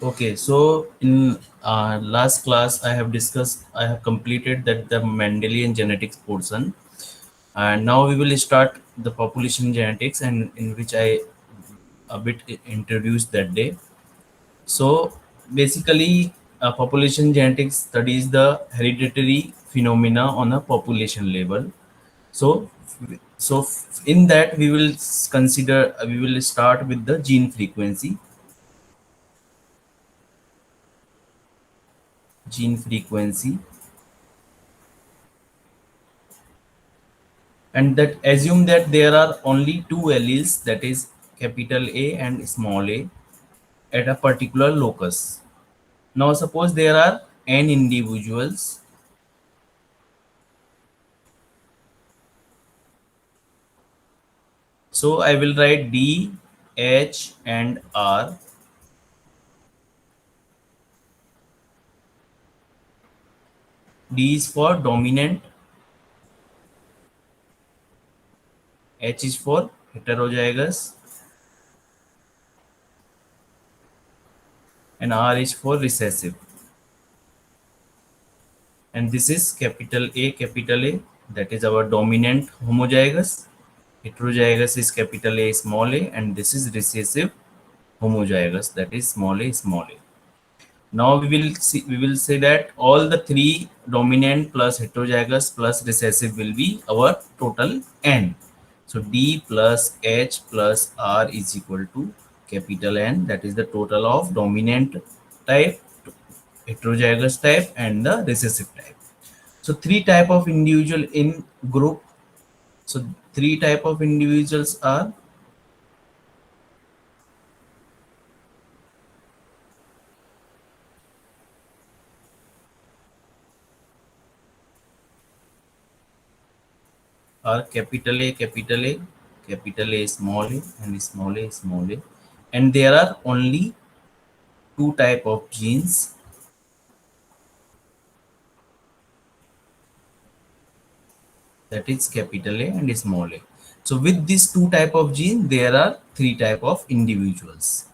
Okay, so in last class I have completed that the Mendelian genetics portion, and now we will start the population genetics, and in which I a bit introduced that day. So basically, population genetics studies the hereditary phenomena on a population level. So, in that we will we will start with the gene frequency, and that assume that there are only two alleles, that is capital A and small a, at a particular locus. Now suppose there are n individuals. So I will write D, H, and R. D is for dominant, H is for heterozygous, and R is for recessive. And this is capital A, that is our dominant homozygous. Heterozygous is capital A, small a, and this is recessive homozygous, that is small a. Now we will say that all the three dominant plus heterozygous plus recessive will be our total n. So D plus H plus R is equal to capital N, that is the total of dominant type, heterozygous type, and the recessive type. So three type of individual in group. So three type of individuals are capital A, capital A, small a, small a, and there are only two type of genes, that is capital A and small a. So with these two type of gene, there are three type of individuals.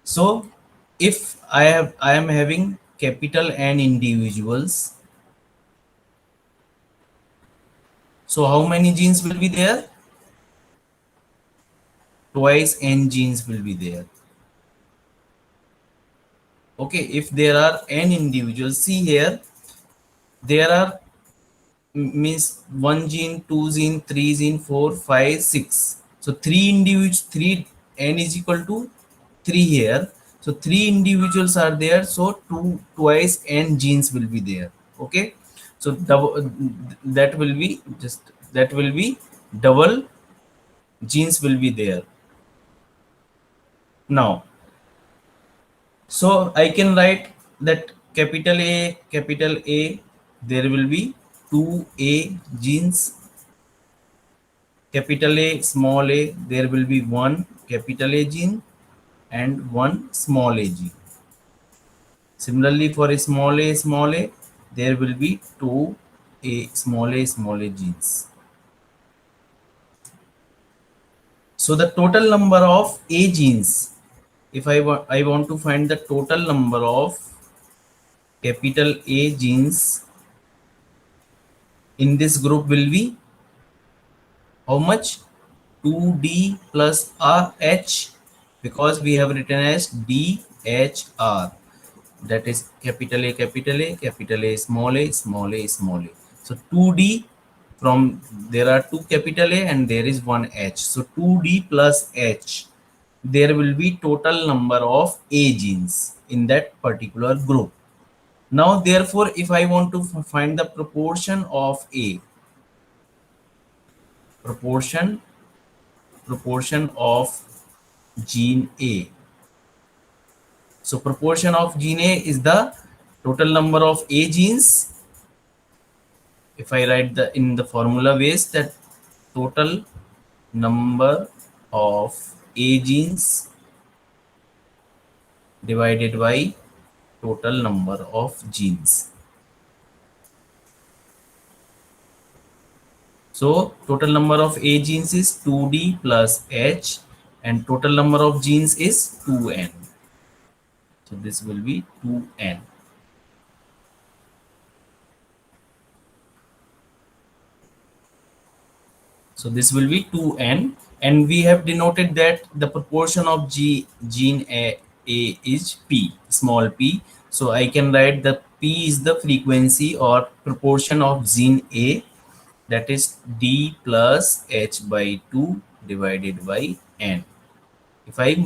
So if I am having capital N individuals, so how many genes will be there? Twice N genes will be there. Okay, if there are N individuals, see here, there are means one gene, two gene, three gene, four, five, six. So three individuals, three N is equal to three here. So three individuals are there. So twice N genes will be there. Okay. So double, that will be just that will be double genes will be there. Now, so I can write that capital A, there will be two A genes. Capital A, small a, there will be one capital A gene and one small a gene. Similarly, for small a, there will be two small a genes. So the total number of A genes, if I want to find the total number of capital A genes in this group will be how much? 2D plus RH, because we have written as DHR, that is capital A, capital A, capital A, small a, small a, small a. So 2D, from there are two capital A and there is one H. So 2D plus H, there will be total number of A genes in that particular group. Now, therefore, if I want to find the proportion of A, proportion proportion of gene A. So proportion of gene A is the total number of A genes. If I write the in the formula ways, that total number of A genes divided by total number of genes. So total number of A genes is 2D plus H, and total number of genes is 2N. So this will be 2n. So this will be 2n, and we have denoted that the proportion of gene A is p, small p. So I can write the p is the frequency or proportion of gene A, that is d plus h by 2 divided by n. If I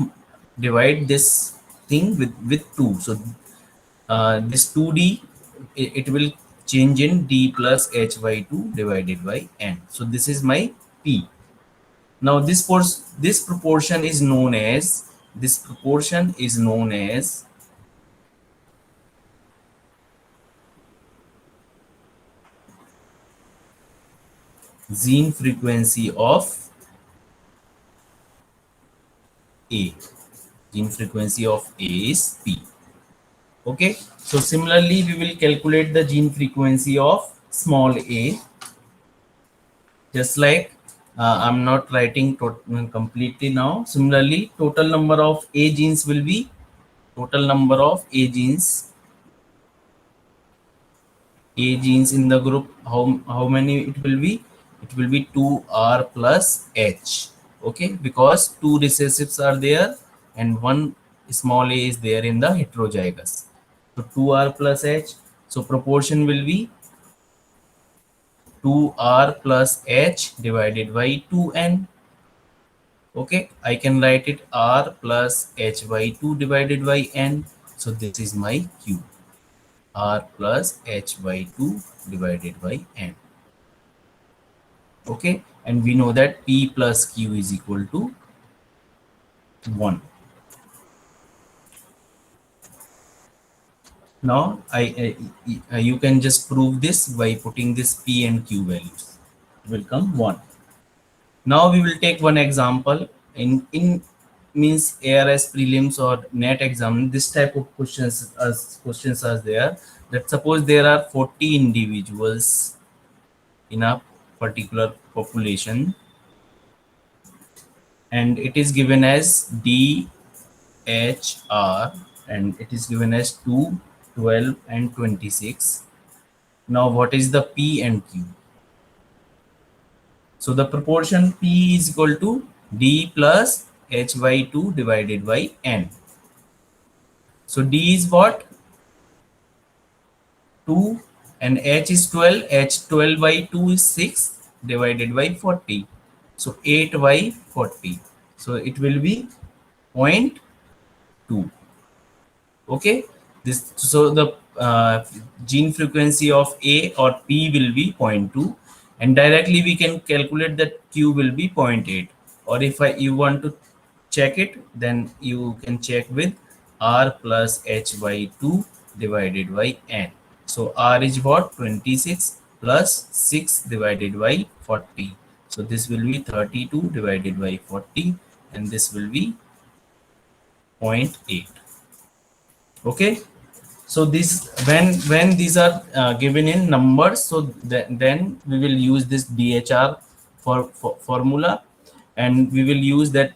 divide this thing with 2, so this 2d, it will change in d plus h by 2 divided by n. So this is my p. Now this proportion is known as, gene frequency of A. Gene frequency of A is P. Okay. So similarly, we will calculate the gene frequency of small a. Just like I'm not writing completely now. Similarly, total number of A genes will be, total number of A genes in the group. How many it will be? It will be 2R plus H. Okay, because two recessives are there and one small a is there in the heterozygous. So 2R plus H. So proportion will be 2R plus H divided by 2N. Okay, I can write it R plus H by 2 divided by N. So this is my Q. R plus H by 2 divided by N. Okay, and we know that P plus Q is equal to 1. Now you can just prove this by putting this P and Q values. It will come 1. Now we will take one example in means ARS prelims or net exam. This type of questions are there, that suppose there are 40 individuals in a particular population, and it is given as DHR, and it is given as 2, 12, and 26. Now what is the P and Q? So the proportion P is equal to D plus H by 2 divided by N. So D is what? 2, and H is 12. H 12 by 2 is 6 divided by 40. So 8 by 40. So it will be 0.2. Okay, this, so the gene frequency of A or P will be 0.2, and directly we can calculate that Q will be 0.8. Or if you want to check it, then you can check with R plus H by 2 divided by N. So R is what? 26 plus 6 divided by 40. So this will be 32 divided by 40, and this will be 0.8. Okay, so this, when these are given in numbers, so then we will use this DHR for formula, and we will use that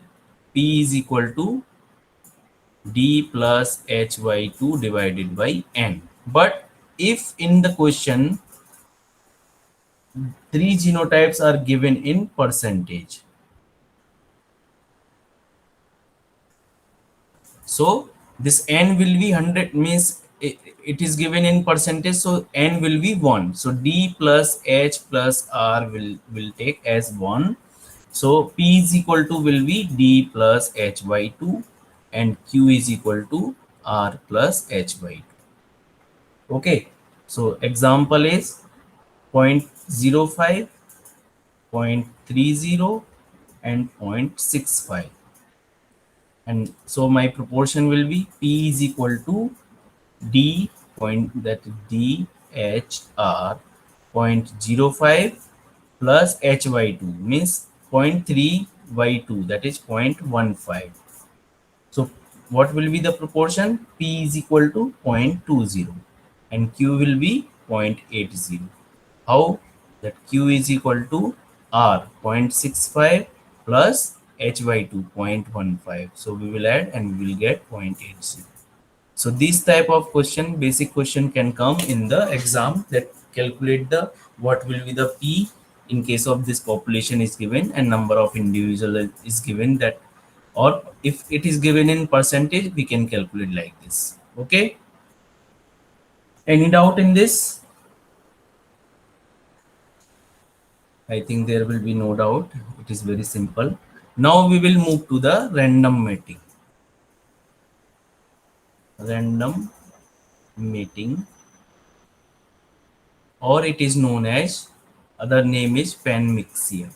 P is equal to D plus H by 2 divided by N. But if in the question three genotypes are given in percentage, so this n will be 100, means it is given in percentage, so n will be 1. So D plus H plus R will take as 1. So P is equal to will be D plus H by 2, and Q is equal to R plus H by 2. Okay, so example is 0.05, 0.30, and 0.65. And so my proportion will be P is equal to D point, that D H R 0.05 plus H by 2, means 0.3 by 2, that is 0.15. So what will be the proportion? P is equal to 0.20 and Q will be 0.80. How? That Q is equal to R 0.65 plus H by 2 0.15. So we will add and we will get 0.80. So this type of question, basic question, can come in the exam, that calculate the what will be the p in case of this population is given and number of individual is given, that, or if it is given in percentage, we can calculate like this. Okay, any doubt in this? I think there will be no doubt. It is very simple. Now we will move to the random mating. Random mating, or it is known as, other name is panmixia.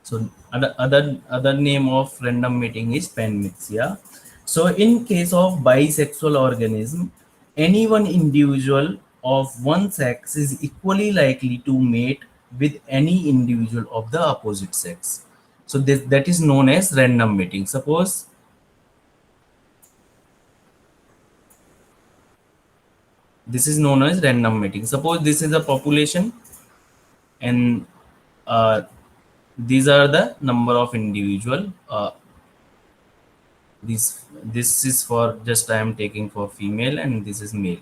So other name of random mating is panmixia. So in case of bisexual organism, any one individual of one sex is equally likely to mate with any individual of the opposite sex. So that is known as random mating. Suppose this is known as random mating. Suppose this is a population, and uh, these are the number of individual. This is for, just I am taking for female, and this is male.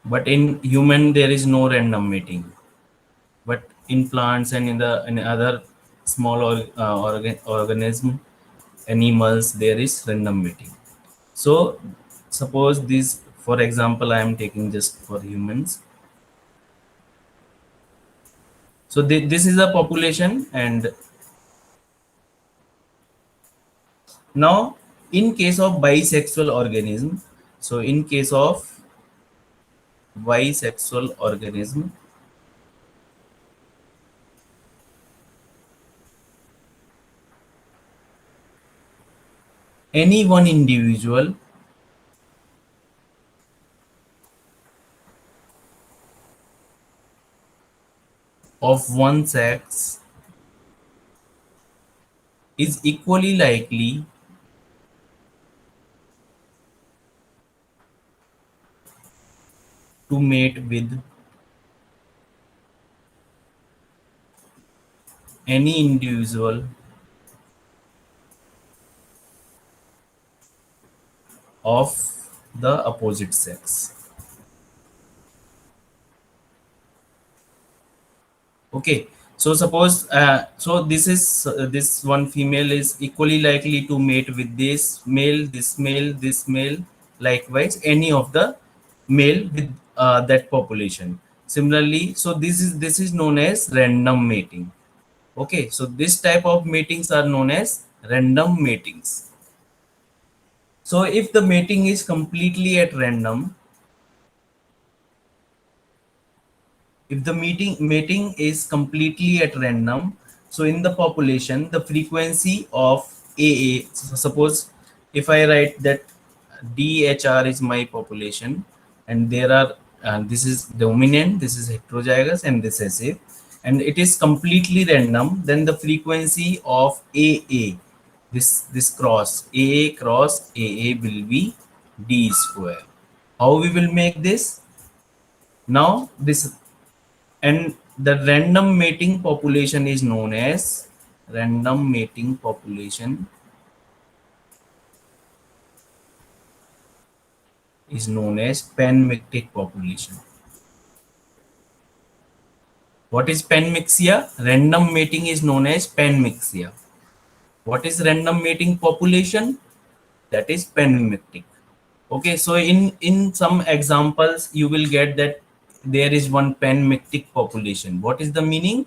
But in human there is no random mating. But in plants and in other small organism, animals, there is random mating. So suppose this, for example, I am taking just for humans. So this is a population, and now in case of bisexual organism, so in case of bisexual organism, any one individual of one sex is equally likely to mate with any individual of the opposite sex. Okay, so suppose this one female is equally likely to mate with this male, this male, this male, likewise any of the male with that population. Similarly, so this is known as random mating. Okay, so this type of matings are known as random matings. So if the mating is completely at random, if the mating is completely at random, so in the population, the frequency of AA, so suppose if I write that DHR is my population, and there are this is dominant, this is heterozygous, and recessive, and it is completely random, then the frequency of AA, this cross AA cross AA will be D square. How we will make this? Now this, and the random mating population is known as, random mating population is known as panmictic population. What is panmixia? Random mating is known as panmixia. What is random mating population? That is panmictic. Okay, so in some examples you will get that there is one panmictic population. What is the meaning?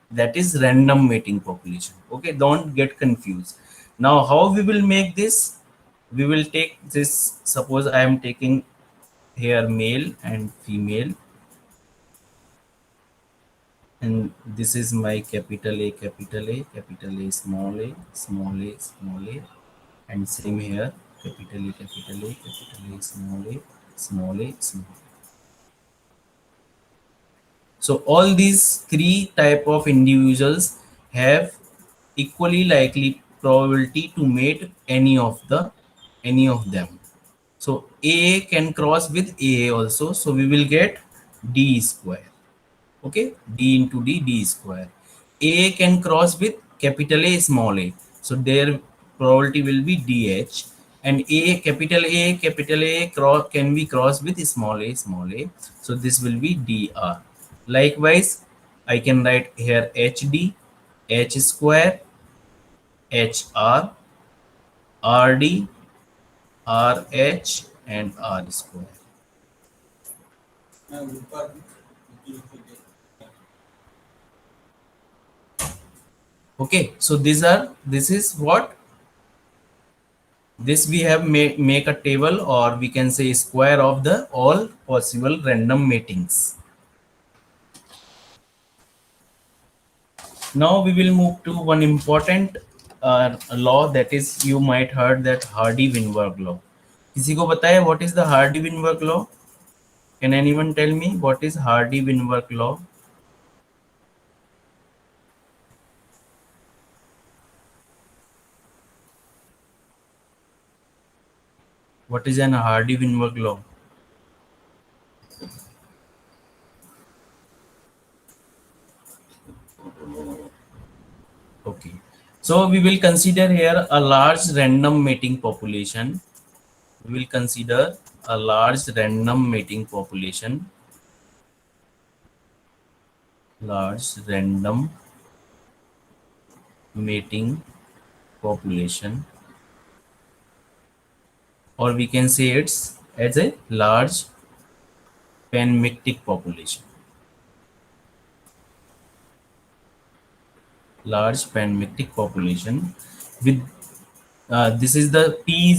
That is random mating population. Okay, don't get confused. Now how we will make this? We will take this, suppose I am taking here male and female, and this is my capital A, capital A, capital A, small a, small a, small a, and same here, capital A, capital A, capital A, small a, small a, small a. So all these three type of individuals have equally likely probability to mate any of them. So A can cross with A also, so we will get D square. Okay, D into D, D square. A can cross with capital A, small a. So their probability will be DH, and capital A can be crossed with small a, small a. So this will be DR. Likewise, I can write here HD, H square, HR, RD, RH, and R square. Okay, so this is what this we have make a table, or we can say square of the all possible random matings. Now we will move to one important law, that is you might heard that Hardy-Weinberg law. किसी को पता है what is the Hardy-Weinberg law? Can anyone tell me what is Hardy-Weinberg law? What is an Hardy-Weinberg law? Okay, so we will consider here a large random mating population. We will consider a large random mating population. Large random mating population, or we can say it's as a large panmictic population. Large panmictic population with this is the P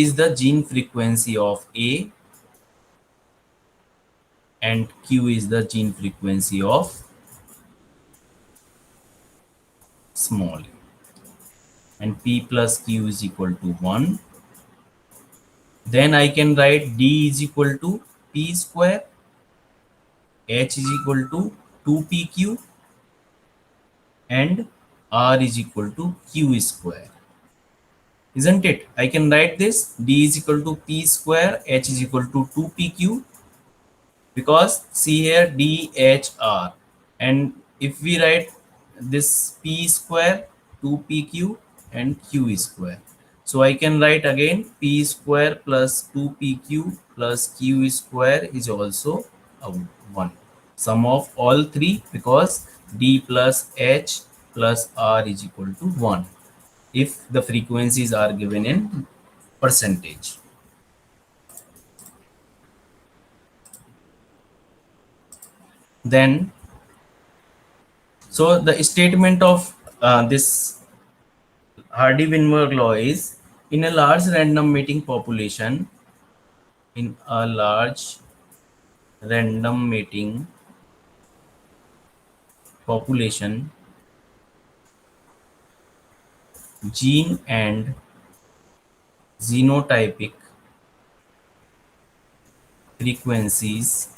is the gene frequency of A, and Q is the gene frequency of small a, and P plus Q is equal to 1. Then I can write D is equal to P square, H is equal to 2PQ, and R is equal to Q square. Isn't it? I can write this D is equal to P square, H is equal to 2PQ, because see here DHR, and if we write this P square, 2PQ, and Q square. So I can write again P square plus 2PQ plus Q square is also a 1. Sum of all three, because D plus H plus R is equal to 1 if the frequencies are given in percentage. Then, so the statement of this Hardy-Weinberg law is, in a large random mating population, in a large random mating population, gene and genotypic frequencies,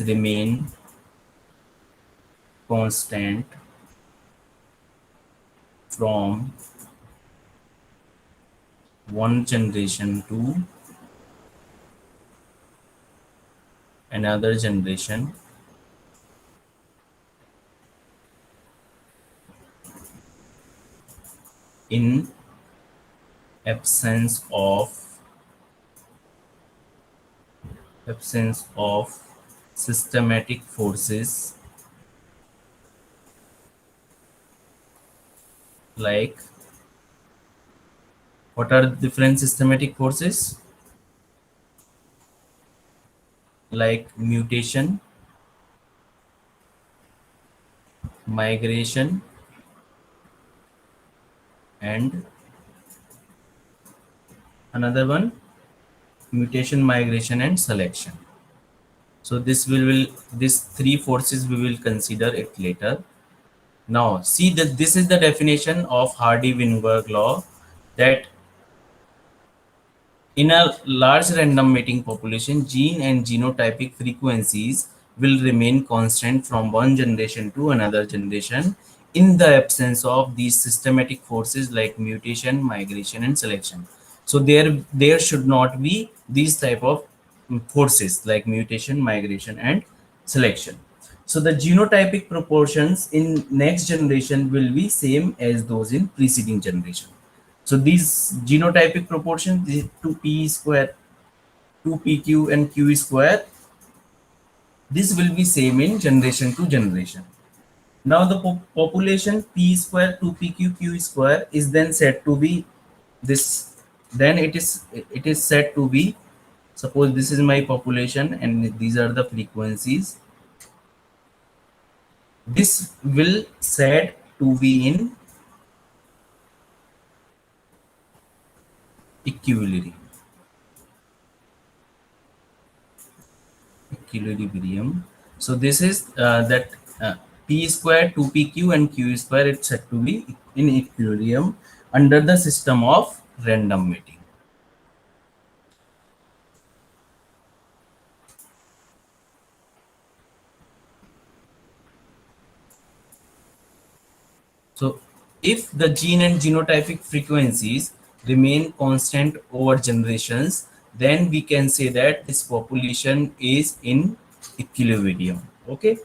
remain constant from one generation to another generation in absence of systematic forces like, what are different systematic forces? Like mutation, migration, and another one, mutation, migration, and selection. So these three forces we will consider it later. Now see that this is the definition of Hardy-Weinberg law, that in a large random mating population, gene and genotypic frequencies will remain constant from one generation to another generation in the absence of these systematic forces like mutation, migration, and selection. So there should not be these type of forces like mutation, migration, and selection. So the genotypic proportions in next generation will be same as those in preceding generation. So these genotypic proportions, 2p square, 2pq and q square, this will be same in generation to generation. Now the population p square 2pq q square is then said to be this. Then it is said to be, suppose this is my population and these are the frequencies. This will said to be in equilibrium. Equilibrium. So this is that p square 2pq and q square, it's said to be in equilibrium under the system of random mating. So if the gene and genotypic frequencies remain constant over generations, then we can say that this population is in equilibrium. Okay.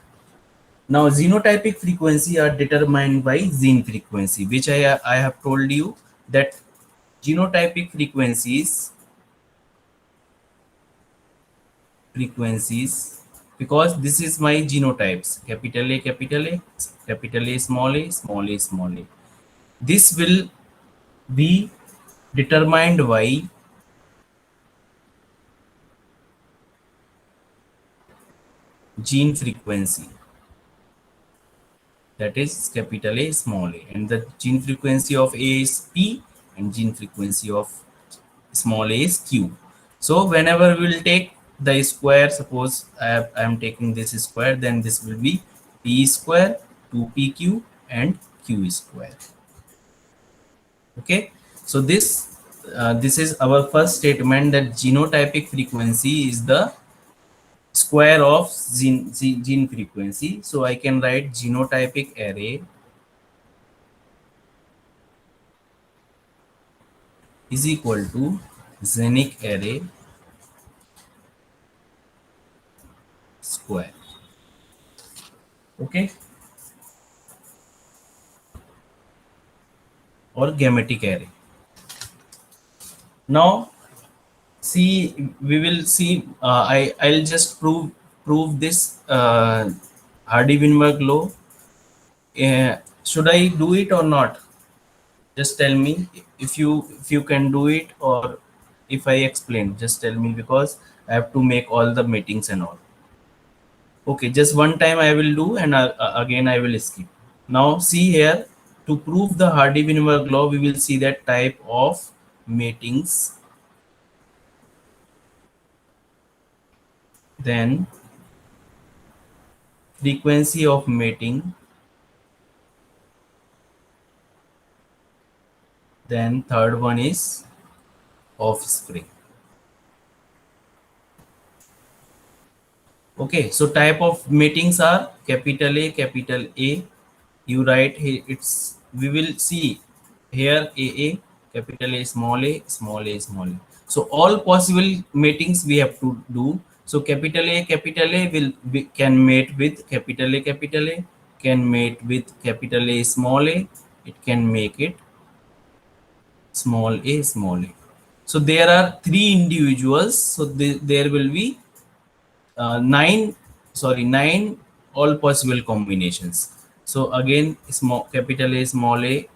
Now genotypic frequency are determined by gene frequency, which I have told you that genotypic frequencies, because this is my genotypes, capital A, capital A, capital A, small a, small a, small a. This will be determined by gene frequency, that is capital A, small a, and the gene frequency of A is P and gene frequency of small a is Q. So whenever we will take the square, suppose I am taking this square, then this will be P square 2pq and Q square. Okay, so this is our first statement, that genotypic frequency is the square of gene frequency. So I can write genotypic array is equal to xenic array square. Okay, or gametic array. Now see, we will see. I'll just prove this Hardy-Weinberg law. Should I do it or not? Just tell me if you can do it, or if I explain, just tell me, because I have to make all the meetings and all. Okay, just one time I will do, and again I will skip. Now see here, to prove the Hardy-Weinberg law, we will see that type of matings, then frequency of mating, then third one is offspring. Okay, so type of matings are capital A, capital A. You write here, it's, we will see here AA, capital A, small a, small a, small a. So all possible matings we have to do. So capital A will can mate with capital A, can mate with capital A, small a. It can make it small a, small a. So there are three individuals. So there will be nine all possible combinations. So again, small capital A, small a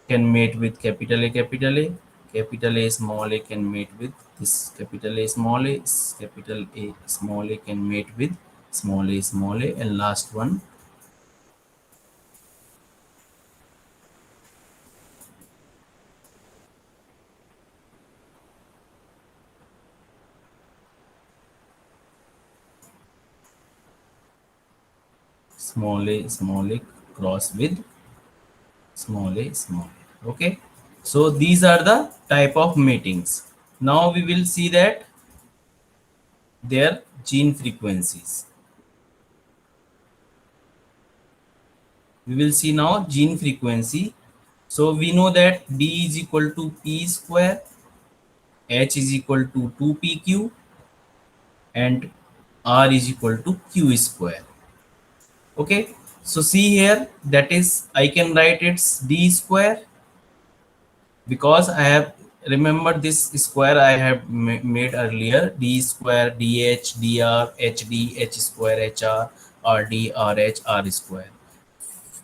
can mate with capital A, capital A. Capital A, small a can mate with this capital A, small a. Capital A, small a can mate with small a, small a, and last one small a cross with small a, small a. Okay, so these are the type of matings. Now we will see that their gene frequencies. We will see now gene frequency. So we know that D is equal to P square, H is equal to 2PQ, and R is equal to Q square. Okay, so see here, that is, I can write it's D square, because I have remembered this square I have made earlier, D square, DH, DR, HD, H square, HR, RD, RH, R square.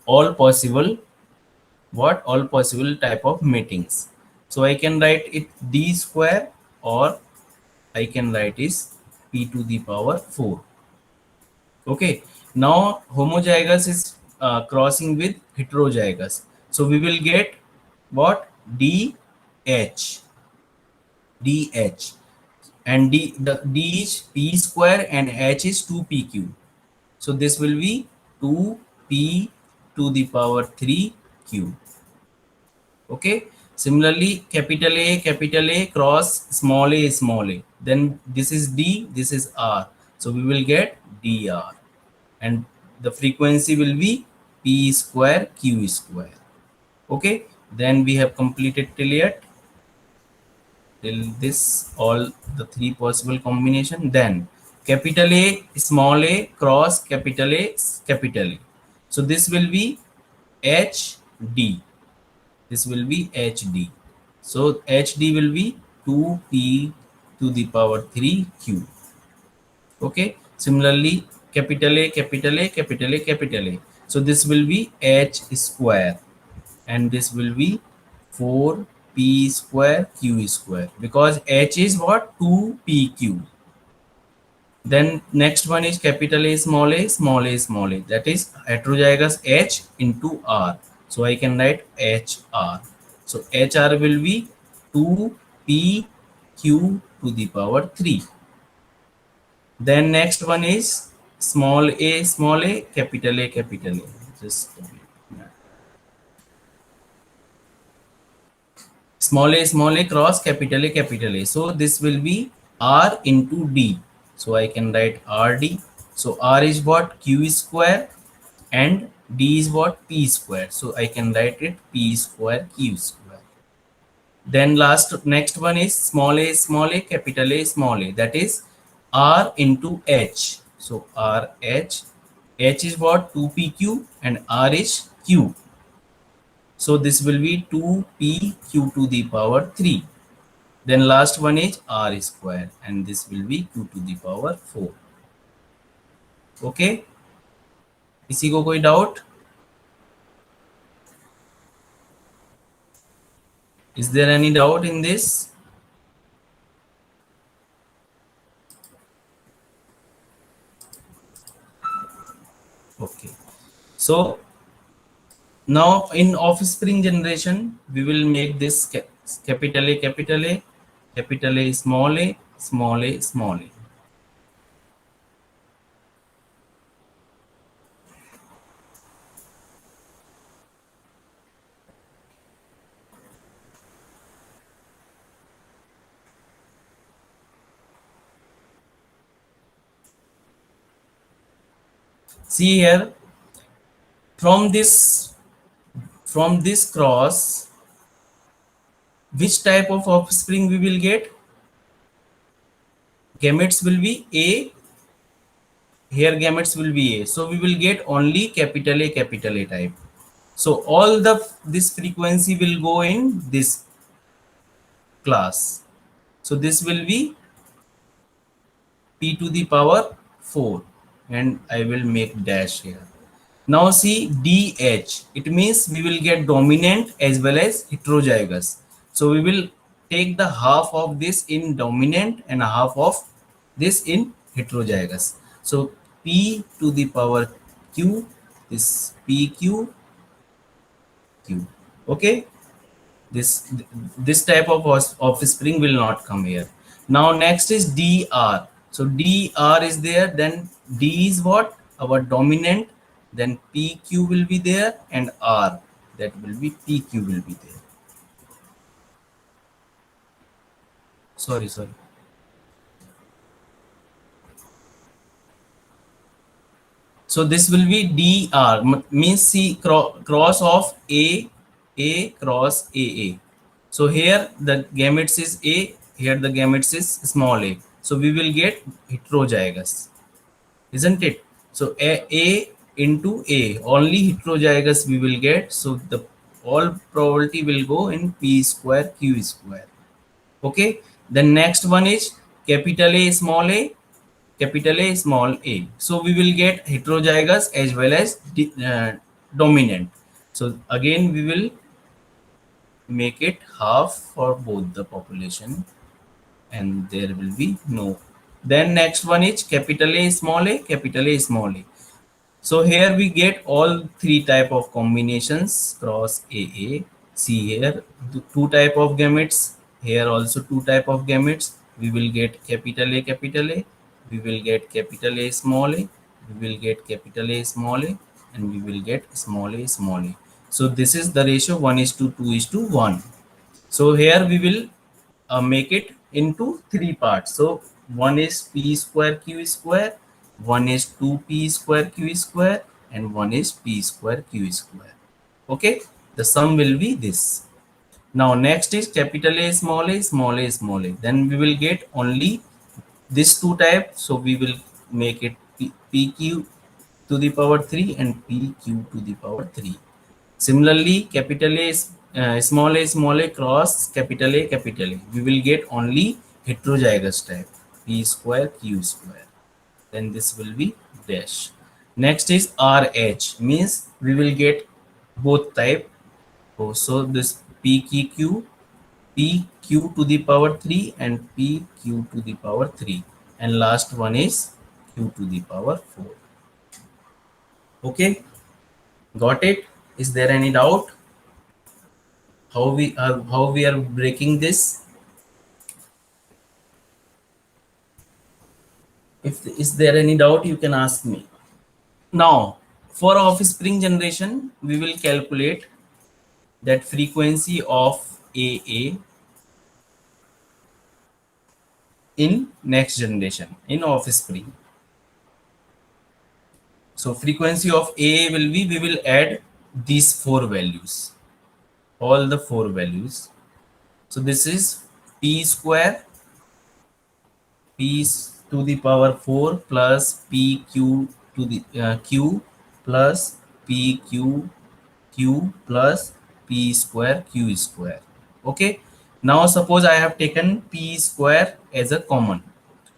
All possible, what? All possible type of meetings. So I can write it D square, or I can write is P to the power 4. Okay, now homozygous is crossing with heterozygous. So we will get what? DH. DH. And the D is P square and H is 2PQ. So this will be 2P to the power 3Q. Okay. Similarly, capital A cross small a. Then this is D, this is R. So we will get DR. And the frequency will be P square Q square. Okay. Then we have completed till yet. Till this, all the three possible combination. Then capital A small a cross capital A capital A. So this will be HD. This will be HD. So HD will be 2P to the power 3Q. Okay. Similarly, capital A, capital A, capital A, capital A. So this will be H square, and this will be 4P square Q square, because H is what? 2PQ. Then next one is capital A, small a, small a, small a. That is heterozygous H into R. So I can write HR. So HR will be 2PQ to the power 3. Then next one is small a, capital A, capital A. Just small a cross capital A, capital A. So this will be R into D. So I can write RD. So R is what? Q square, and D is what? P square. So I can write it P square Q square. Then next one is small a, capital A, small a. That is R into H. So R H. H is what? 2PQ, and R is Q. So this will be 2PQ to the power 3. Then last one is R square, and this will be Q to the power 4. Okay, किसी को कोई doubt? Is there any doubt in this? Okay, so now in offspring generation, we will make this capital A, capital A, capital A, small a, small a, small a. See here, from this cross, which type of offspring we will get? Gametes will be A. Here gametes will be A. So we will get only capital A type. So all this frequency will go in this class. So this will be P to the power 4, and I will make dash here. Now see DH, it means we will get dominant as well as heterozygous. So we will take the half of this in dominant and half of this in heterozygous. So P to the power Q, this PQ, Q. Okay, this type of offspring will not come here. Now next is DR. So DR is there, then D is what? Our dominant, then PQ will be there, and R, that will be PQ will be there. Sorry. So this will be DR, means C cross of A cross AA. So here the gametes is A, here the gametes is small a. so we will get heterozygous, isn't it? So A into A, only heterozygous we will get. So the all probability will go in P square Q square. Okay. The next one is capital A small a, capital A small a. So we will get heterozygous as well as dominant. So again we will make it half for both the population, and there will be no. Then next one is capital A small a, capital A small a. So here we get all three type of combinations cross AA. See here two type of gametes. Here also two type of gametes. We will get capital A capital A. We will get capital A small a. We will get capital A small a, and we will get small a small a. So this is the ratio 1:2:1. So here we will make it into three parts. So one is p square q square, one is 2p square q square, and one is p square q square. Okay, the sum will be this. Now next is capital A small a small a small a. Then we will get only this two type. So we will make it pq to the power 3 and pq to the power 3. Similarly, capital small a cross capital A capital A. We will get only heterozygous type p square q square. Then this will be dash. Next is RH, means we will get both type. Oh, so this PQ, PQ to the power 3 and PQ to the power 3. And last one is Q to the power 4. Okay, got it? Is there any doubt? How we are breaking this? If is there any doubt, you can ask me. Now for offspring generation we will calculate that frequency of AA in next generation in offspring. So frequency of AA will be, we will add these four values, all the four values. So this is p square p to the power 4 plus pq to the q plus pq q plus p square q square. Okay, now suppose I have taken p square as a common.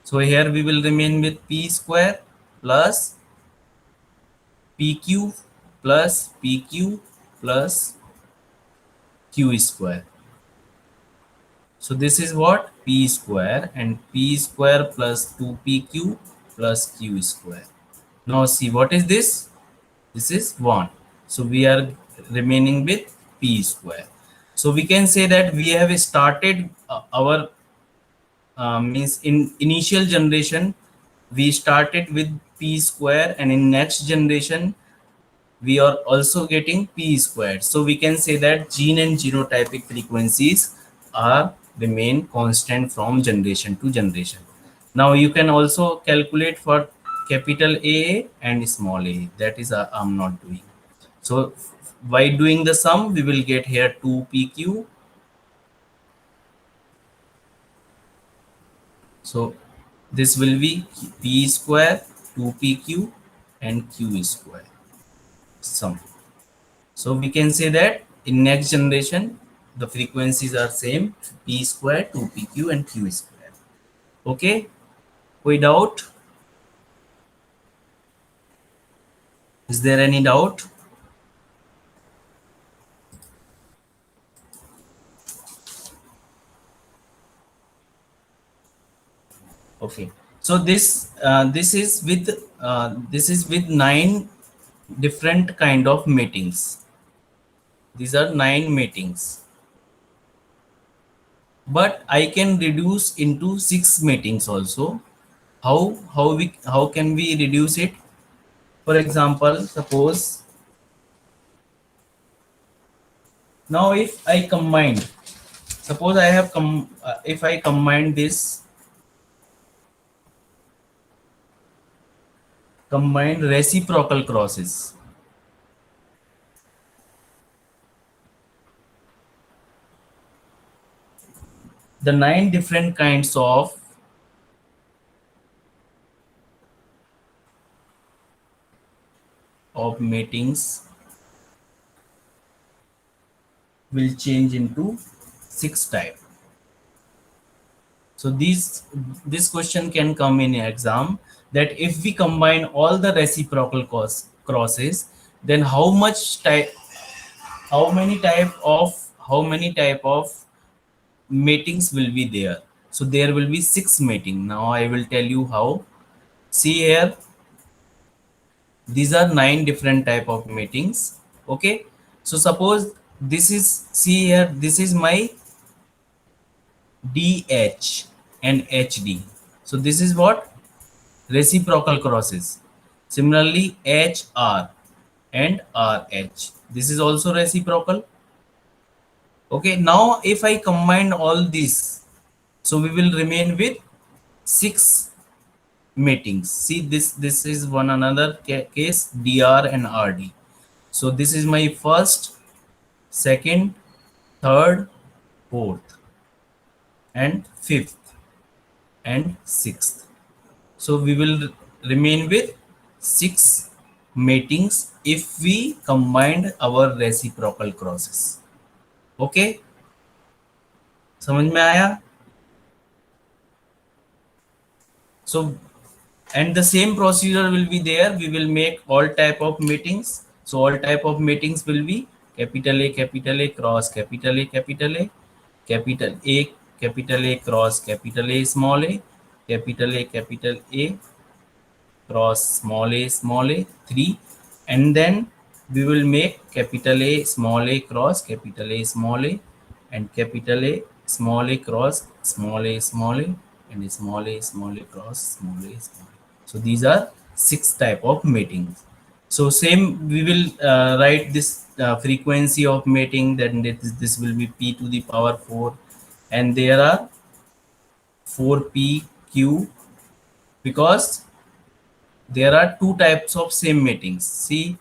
So here we will remain with p square plus pq plus pq plus q square. So this is what p square, and p square plus 2pq plus q square. Now see what is this? This is 1. So we are remaining with p square. So we can say that we have started our means in initial generation we started with p square, and in next generation we are also getting p squared. So we can say that gene and genotypic frequencies are remain constant from generation to generation. Now you can also calculate for capital A and small a. That is I'm not doing. So by doing the sum, we will get here 2pq. So this will be p square 2pq and q square sum. So we can say that in next generation, the frequencies are same, p square, 2pq and q square. Okay, without, is there any doubt? Okay, so this is with 9 different kind of matings. These are 9 matings, but I can reduce into 6 matings also. How can we reduce it? For example, suppose now if I combine, suppose I have if I combine this combined reciprocal crosses, the 9 different kinds of of meetings will change into 6 type. So this question can come in exam, that if we combine all the reciprocal crosses, then how many type of how many type of matings will be there. So there will be 6 mating. Now I will tell you how. See here, these are 9 different type of matings. Okay, so suppose this is, see here, this is my DH and HD. So this is what? Reciprocal crosses. Similarly, HR and RH. This is also reciprocal. Okay, now if I combine all these, so we will remain with 6 matings. See, this is one another case, DR and RD. So this is my first, second, third, fourth, and fifth, and sixth. So we will remain with 6 matings if we combined our reciprocal crosses. Okay, समझ में आया? So, and the same procedure will be there. We will make all type of matings. So all type of matings will be capital A cross capital A, capital A, capital A cross capital A, small a, capital A cross small a, 3, and then we will make capital A small a cross capital A small a, and capital A small a cross small a small a, and small a cross small a. So these are 6 type of matings. So same we will write this frequency of mating, then this will be p to the power 4, and there are 4pq, because there are 2 types of same matings. See,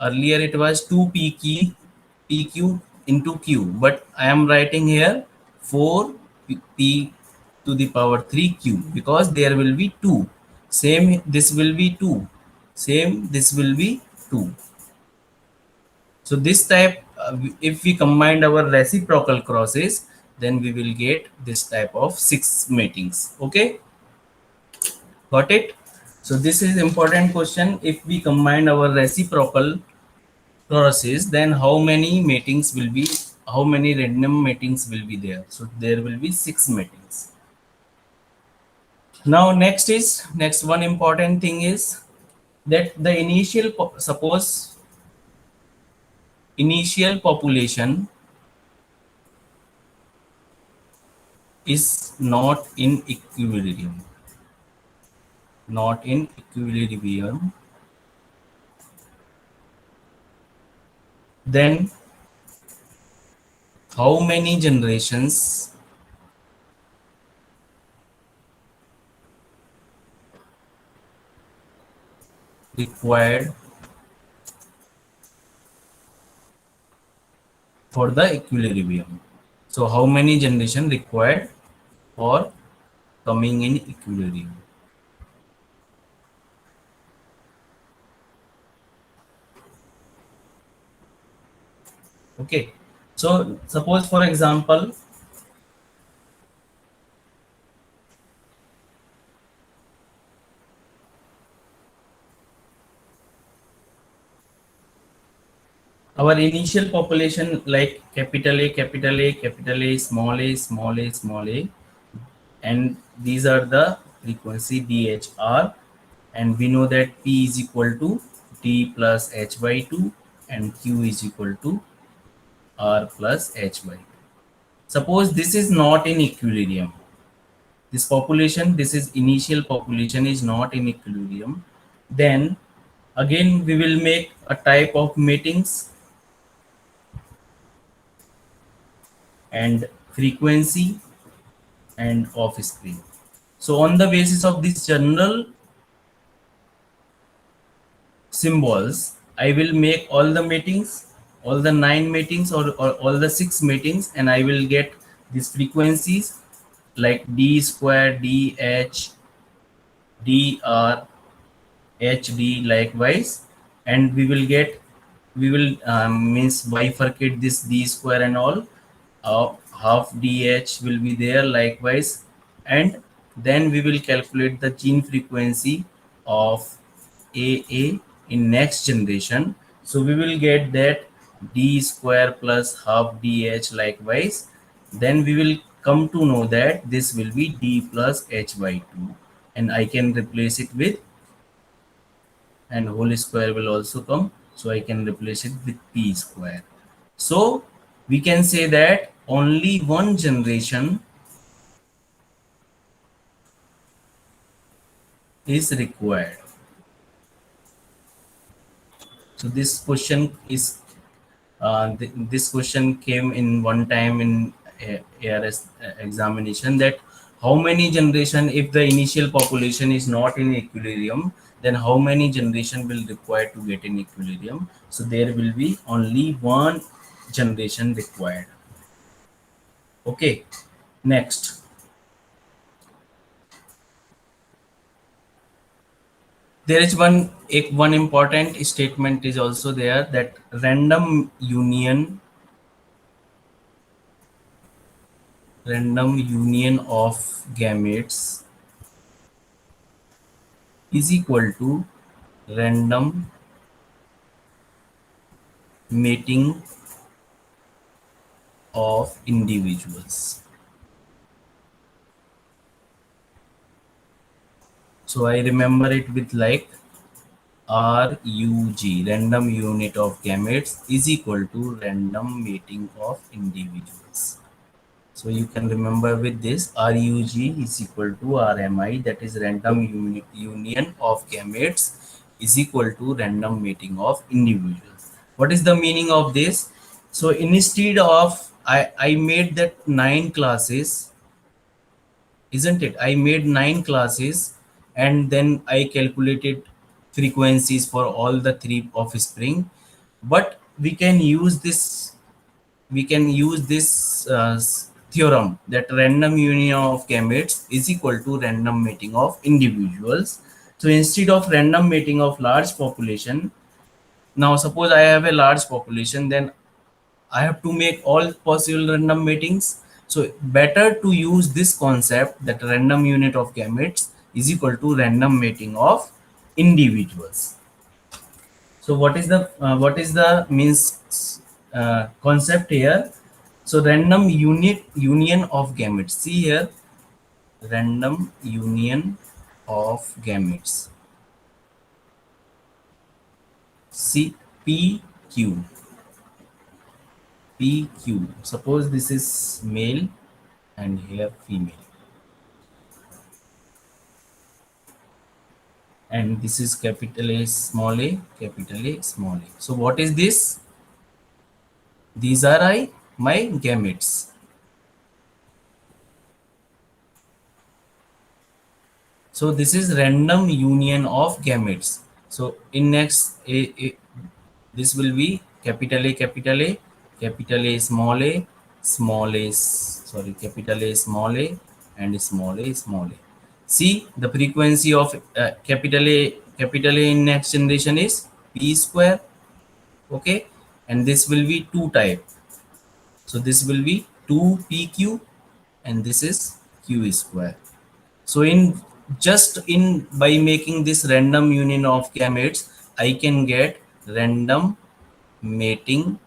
earlier it was 2pq into q, but I am writing here 4p to the power 3q, because there will be 2. Same, this will be 2. Same, this will be 2. So this type, if we combine our reciprocal crosses, then we will get this type of 6 matings. Okay, got it? So this is important question. If we combine our reciprocal crosses, then how many matings will be, how many random matings will be there? So there will be 6 matings. Now next one important thing is that the suppose initial population is not in equilibrium, then how many generations required for the equilibrium? So how many generation required for coming in equilibrium? Okay, so suppose for example, our initial population, like capital A, small a, small a, and these are the frequency DHR, and we know that P is equal to T plus H by 2 and Q is equal to R plus H by 2. Suppose this is not in equilibrium. This population, this is initial population is not in equilibrium. Then again we will make a type of matings and frequency and offspring. So on the basis of this general symbols, I will make all the matings, all the 9 matings, or all the 6 matings, and I will get these frequencies like D square, DH, DR, HD likewise, and we will means bifurcate this d square and all, half dh will be there likewise, and then we will calculate the gene frequency of aa in next generation. So we will get that d square plus half dh likewise, then we will come to know that this will be d plus h by 2, and I can replace it with, and whole square will also come, so I can replace it with p square. So we can say that only one generation is required. So this question is this question came in one time in ARS examination, that how many generation, if the initial population is not in equilibrium, then how many generation will require to get in equilibrium. So there will be only one generation required. Okay, next. There is one important statement is also there, that random union of gametes is equal to random mating of individuals. So I remember it with like RUG, random unit of gametes is equal to random mating of individuals. So you can remember with this, RUG is equal to RMI, that is random union of gametes is equal to random mating of individuals. What is the meaning of this? So instead of, I made that 9 classes, isn't it? I made 9 classes, and then I calculated frequencies for all the 3 offspring. But we can use this theorem, that random union of gametes is equal to random mating of individuals. So instead of random mating of large population, now suppose I have a large population, then I have to make all possible random matings. So better to use this concept, that random unit of gametes is equal to random mating of individuals. So what is the means concept here? So random union of gametes. See here, random union of gametes. See PQ. PQ. Suppose this is male and here female, and this is capital A small a, capital A small a. So what is this? These are my gametes. So this is random union of gametes. So in next this will be capital A, capital A, capital A, small a, sorry, capital A, small a, and small a, small a. See the frequency of capital A in next generation is p square. Okay, and this will be 2 type. So this will be 2pq, and this is q square. So in just in by making this random union of gametes, I can get random mating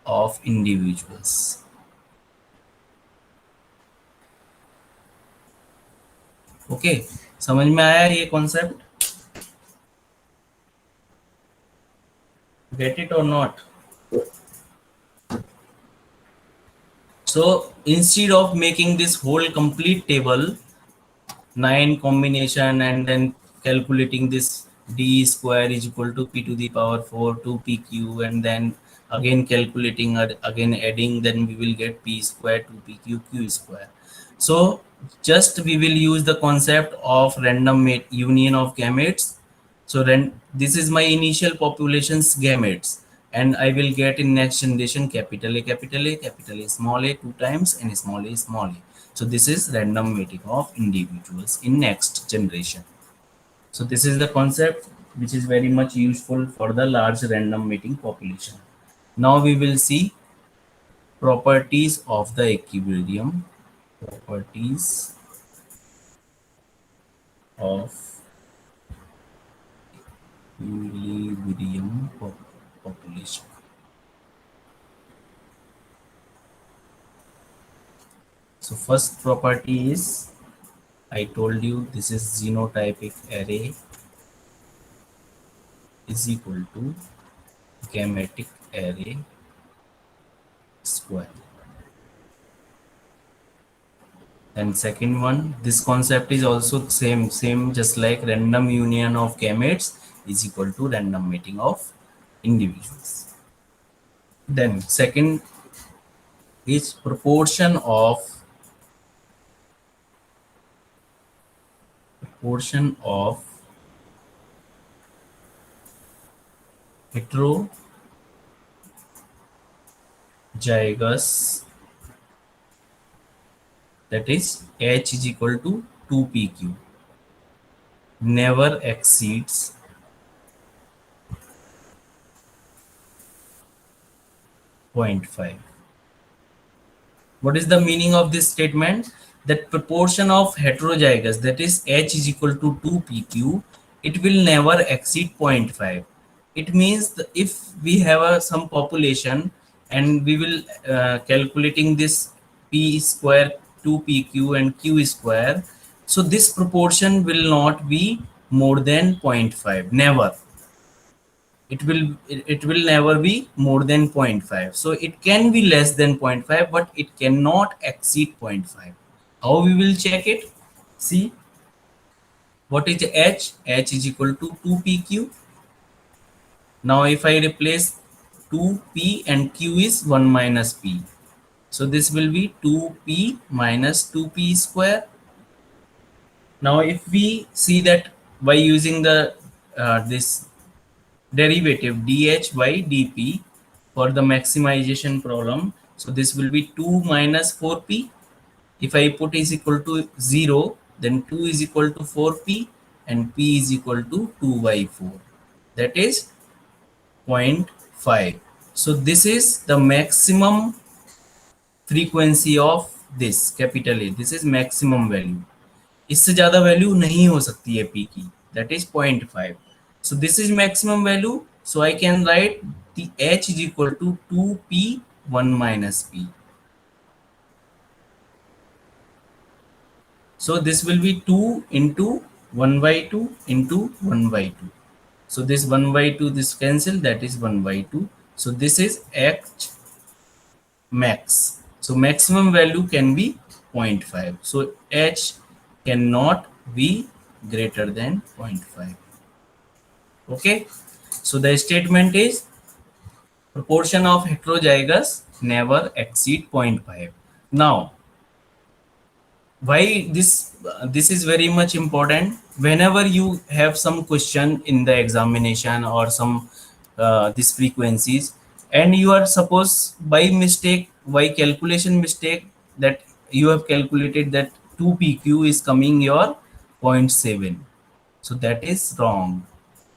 of individuals. Okay, समझ में आया ये concept? Get it or not? So instead of making this whole complete table, 9 combination, and then calculating this d square is equal to p to the power 4 to pq, and then again calculating again adding, then we will get p square to pq q square. So just we will use the concept of random union of gametes. So then this is my initial population's gametes, and I will get in next generation capital A, capital A, capital A, small a 2 times, and small a, small a. So this is random mating of individuals in next generation. So this is the concept. which is very much useful for the large random mating population. Now we will see properties of the equilibrium. Properties of equilibrium population. So first property is, I told you, this is genotypic array is equal to gametic array square. And second one, this concept is also same just like random union of gametes is equal to random mating of individuals. Then second is proportion of heterozygous, that is H is equal to 2pq, never exceeds 0.5. What is the meaning of this statement? That proportion of heterozygous, that is H is equal to 2pq, it will never exceed 0.5. It means that if we have some population and we will calculating this p square 2pq and q square, so this proportion will not be more than 0.5, never. It will never be more than 0.5. So it can be less than 0.5, but it cannot exceed 0.5. How we will check it? See, what is h is equal to 2pq. Now if I replace 2p and q is 1 minus p, so this will be 2p minus 2p square. Now if we see that by using the this derivative dh by dp for the maximization problem, so this will be 2 minus 4p. If I put is equal to 0, then 2 is equal to 4p and p is equal to 2 by 4, that is 0.5. So this is the maximum frequency of this capital A. This is maximum value. इससे ज्यादा value नहीं हो सकती है p की, that is 0.5. So this is maximum value. So I can write the h is equal to 2p 1 minus p. So this will be 2 into 1 by 2 into 1 by 2. So this 1 by 2, this cancel, that is 1 by 2. So this is h max. So maximum value can be 0.5. So h cannot be greater than 0.5. Okay. So the statement is proportion of heterozygous never exceed 0.5. Now, why this is very much important? Whenever you have some question in the examination or some these frequencies, and you are suppose by mistake, by calculation mistake, that you have calculated that 2pq is coming your zero point 0.7, so that is wrong.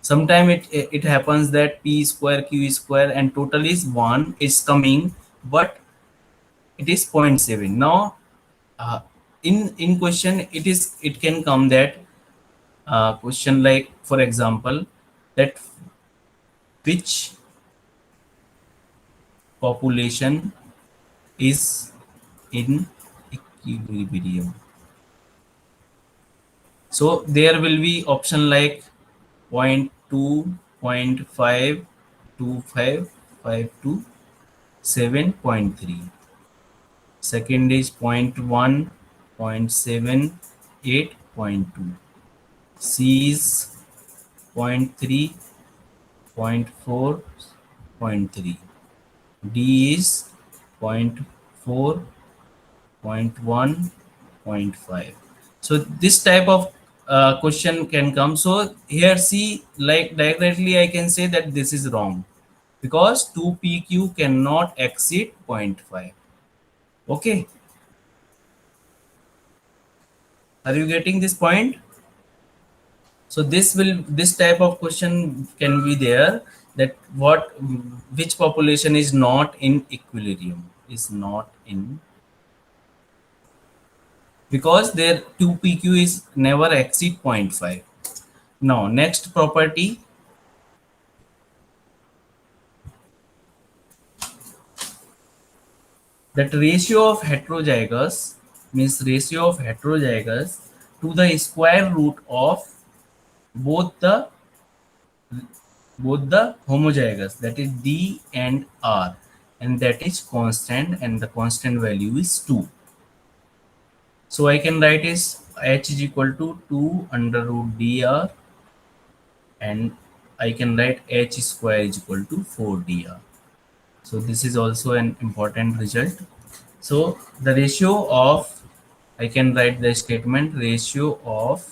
Sometimes it happens that p square q square and total is 1 is coming, but it is 0.7. Now uh, in question it can come that question like, for example, that which population is in equilibrium. So there will be option like 0.2, 0.5, 25, 52, 7.3. Second is 0.1, 0.7, 8.2. C is 0.3, 0.4, 0.3. D is 0.4, 0.1, 0.5. So this type of question can come. So here see, like directly I can say that this is wrong, because 2pq cannot exceed 0.5. Okay, are you getting this point? So this type of question can be there, that what, which population is not in equilibrium, is not in, because their 2 pq is never exceed zero point 0.5. Now next property, that ratio of heterozygous, means ratio of heterozygous to the square root of both the homozygous, that is D and R, and that is constant, and the constant value is 2. So I can write is H is equal to 2 under root dr, and I can write H square is equal to 4dr. So this is also an important result. So the ratio of, I can write the statement, ratio of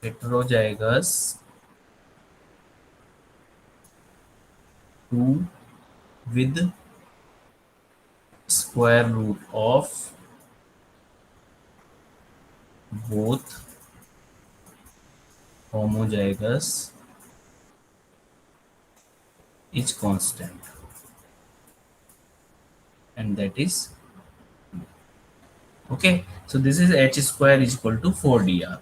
heterozygous to with square root of both homozygous is constant, and that is okay. So this is H square is equal to 4dr.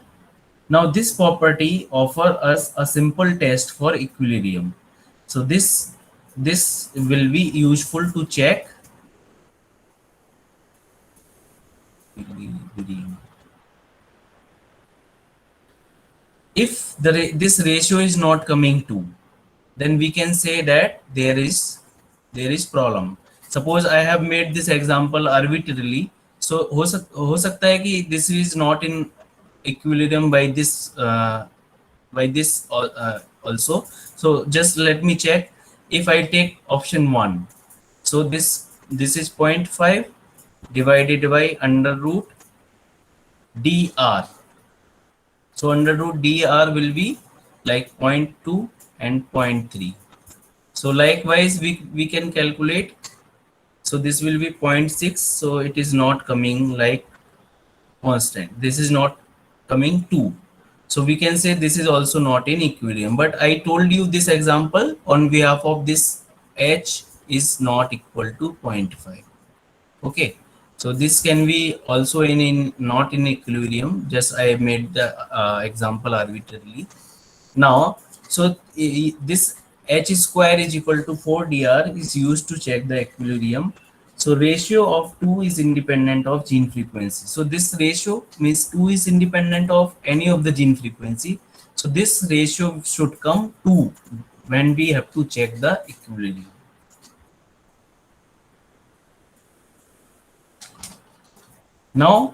Now this property offer us a simple test for equilibrium. So this will be useful to check equilibrium. If this ratio is not coming to, then we can say that there is problem. Suppose I have made this example arbitrarily, so हो सकता है कि this is not in equilibrium by this also. So just let me check. If I take option 1, so this is zero point 0.5 divided by under root dr. So under root dr will be like zero point 0.2 and zero point 0.3. So likewise we can calculate. So this will be zero point 0.6. So it is not coming like constant. This is not coming 2. So we can say this is also not in equilibrium. But I told you this example on behalf of this H is not equal to zero point 0.5. Okay, so this can be also in not in equilibrium, just I made the example arbitrarily. Now so this H square is equal to 4dr is used to check the equilibrium. So ratio of 2 is independent of gene frequency. So this ratio means 2 is independent of any of the gene frequency. So this ratio should come 2 when we have to check the equilibrium. Now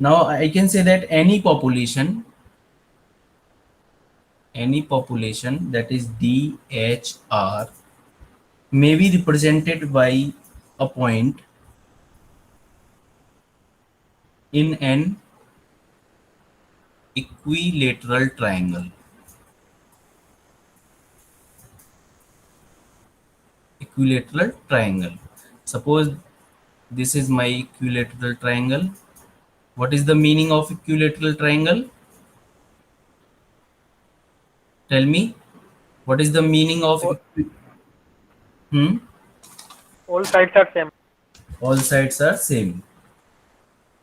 I can say that any population that is DHR may be represented by a point in an equilateral triangle. Equilateral triangle. Suppose this is my equilateral triangle. What is the meaning of equilateral triangle? Tell me. What is the meaning of All, hmm? all sides are same. All sides are same.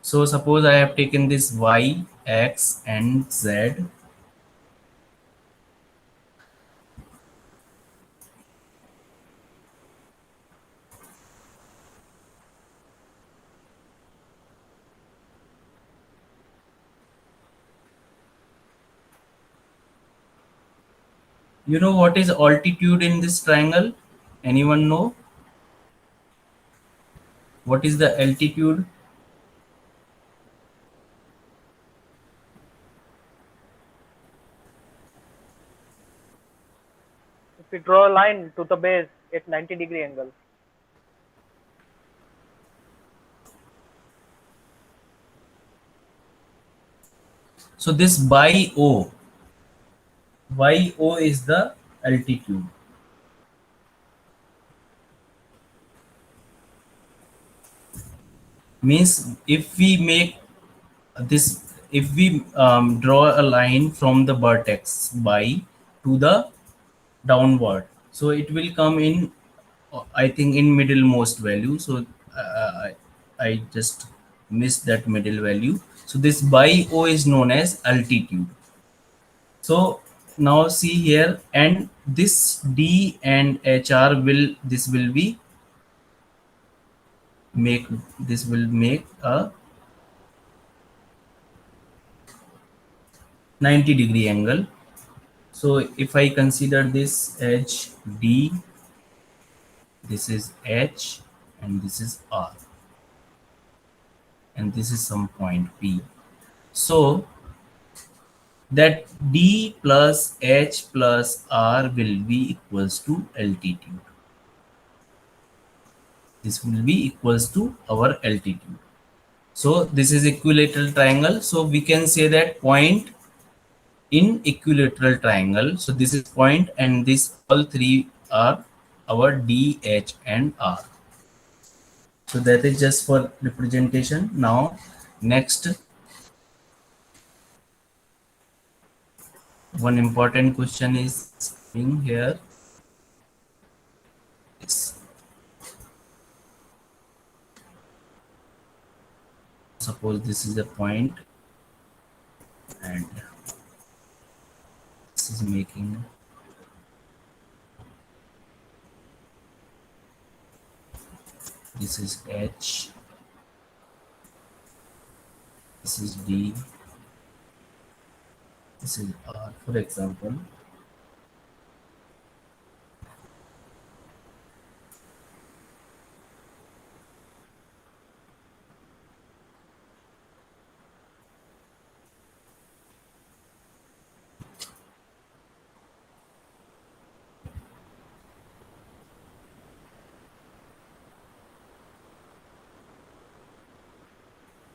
So suppose I have taken this y, x and z. You know what is altitude in this triangle? Anyone know? What is the altitude? If we draw a line to the base at 90-degree angle, So this y o is the altitude. Means if we make this if we draw a line from the vertex by to the downward, so it will come in, I think, in middlemost value. So I just missed that middle value. So this by O is known as altitude. So now see here, and this D and HR will, this will be make, this will make a 90-degree angle. So if I consider this edge D, this is H, and this is R, and this is some point P. So that D plus H plus R will be equals to altitude. This will be equals to our altitude. So this is equilateral triangle. So we can say that point in equilateral triangle. So this is point, and this all three are our D, H, and R. So that is just for representation. Now, next, one important question is in here. Suppose this is a point, and this is making, this is H, this is D, this is R, for example.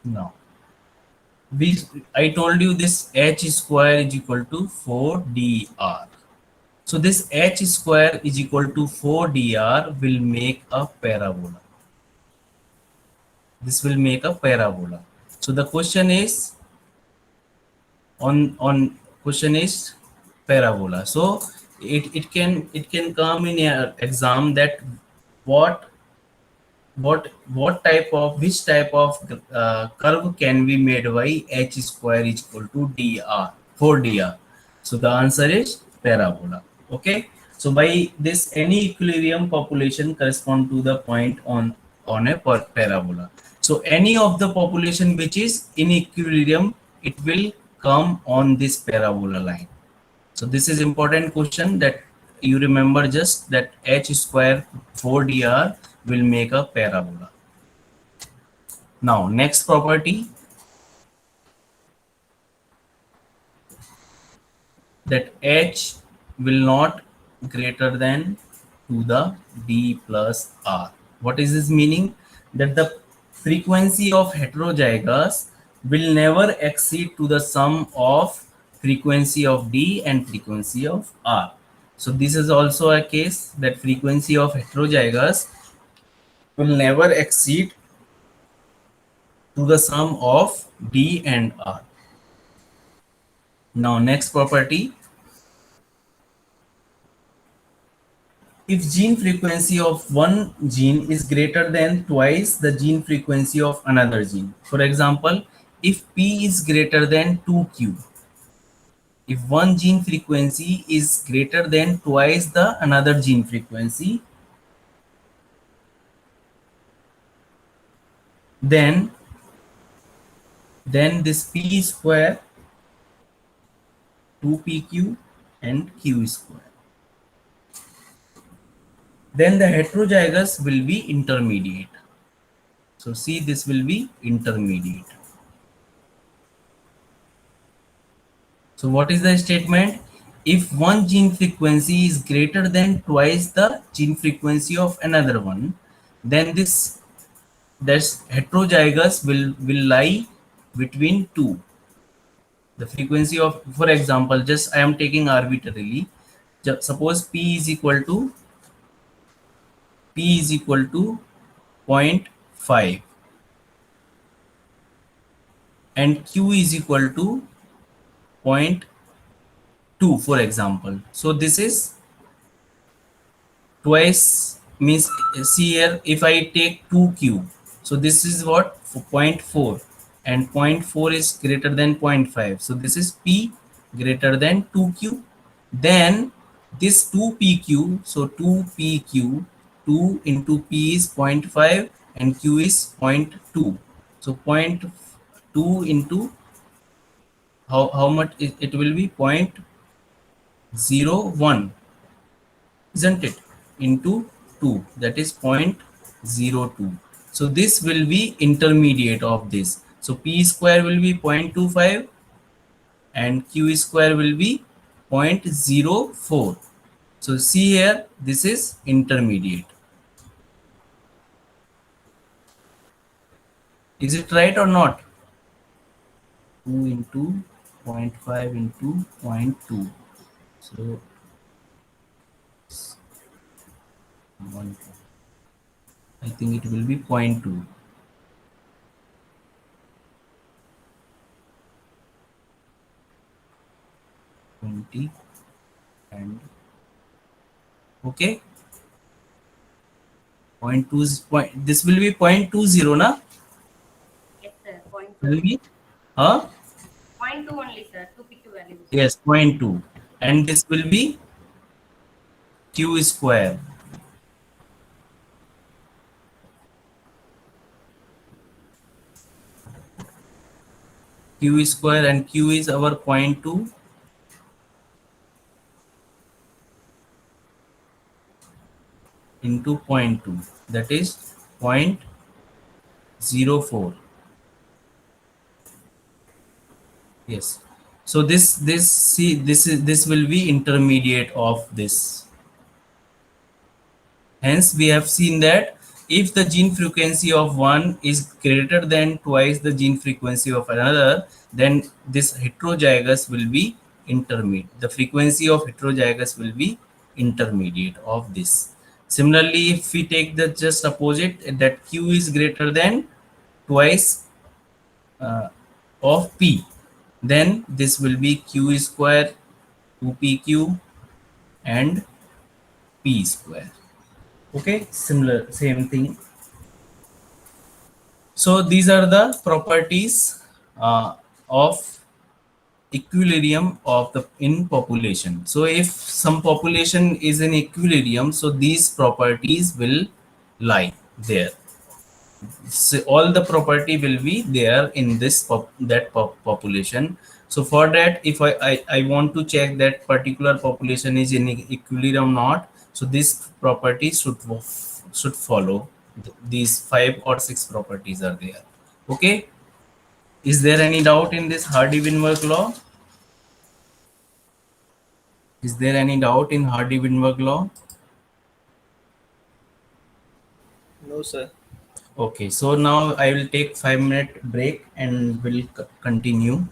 Now, I told you this H square is equal to 4dr. So this H square is equal to 4dr will make a parabola. This will make a parabola. So the question is on question is parabola. So it can come in a exam that what type of, which type of curve can be made by H square is equal to dr 4dr. So the answer is parabola. Okay, so by this any equilibrium population correspond to the point on a parabola. So any of the population which is in equilibrium, it will come on this parabola line. So this is important question that you remember, just that H square 4dr will make a parabola. Now next property, that H will not greater than to the D plus R. What is this meaning? That the frequency of heterozygous will never exceed to the sum of frequency of D and frequency of R. So this is also a case that frequency of heterozygous will never exceed to the sum of D and R. Now next property, if gene frequency of one gene is greater than twice the gene frequency of another gene. For example, if P is greater than 2Q, if one gene frequency is greater than twice the another gene frequency, then this P square, 2PQ and Q square, then the heterozygous will be intermediate. So see, this will be intermediate. So what is the statement? If one gene frequency is greater than twice the gene frequency of another one, then this heterozygous will lie between two. The frequency of, for example, just I am taking arbitrarily. Suppose P is equal to 0.5. and q is equal to zero point 2, for example. So this is twice, means see here, if I take 2q, so this is what, for zero point 0.4, and zero point 0.4 is greater than 0.5, so this is p greater than 2q. Then this 2pq, so 2pq, 2 into p is zero point 0.5 and q is 0.2, so zero point 0.2 into how much it will be, 0.01, isn't it, into 2, that is 0.02. So this will be intermediate of this, so p square will be 0.25 and q square will be 0.04. So see here, this is intermediate. Is it right or not? 2 into 0.5 into 0.2, so 1, I think it will be 0.2. 20 and okay, 0.2 is this will be 0.20 na, Yes, sir. Point will two. be, huh? Point two only, sir. Two PQ values. Yes, 0.2, and this will be q square. Q square, and q is our 0.2 into 0.2, that is 0.04. Yes. So this see, this will be intermediate of this. Hence, we have seen that if the gene frequency of one is greater than twice the gene frequency of another, then this heterozygous will be intermediate. The frequency of heterozygous will be intermediate of this. Similarly, if we take the just opposite, that q is greater than twice uh, of p, then this will be q square 2pq and p square. Okay, similar, same thing. So these are the properties of equilibrium of the in population. So if some population is in equilibrium, so these properties will lie there. So all the property will be there in this population. So for that, if I want to check that particular population is in equilibrium or not, so this property should follow. These 5 or 6 properties are there. Okay, is there any doubt in this Hardy-Weinberg law? Is there any doubt in Hardy-Weinberg law? No, sir. Okay, so now I will take 5-minute break and will continue.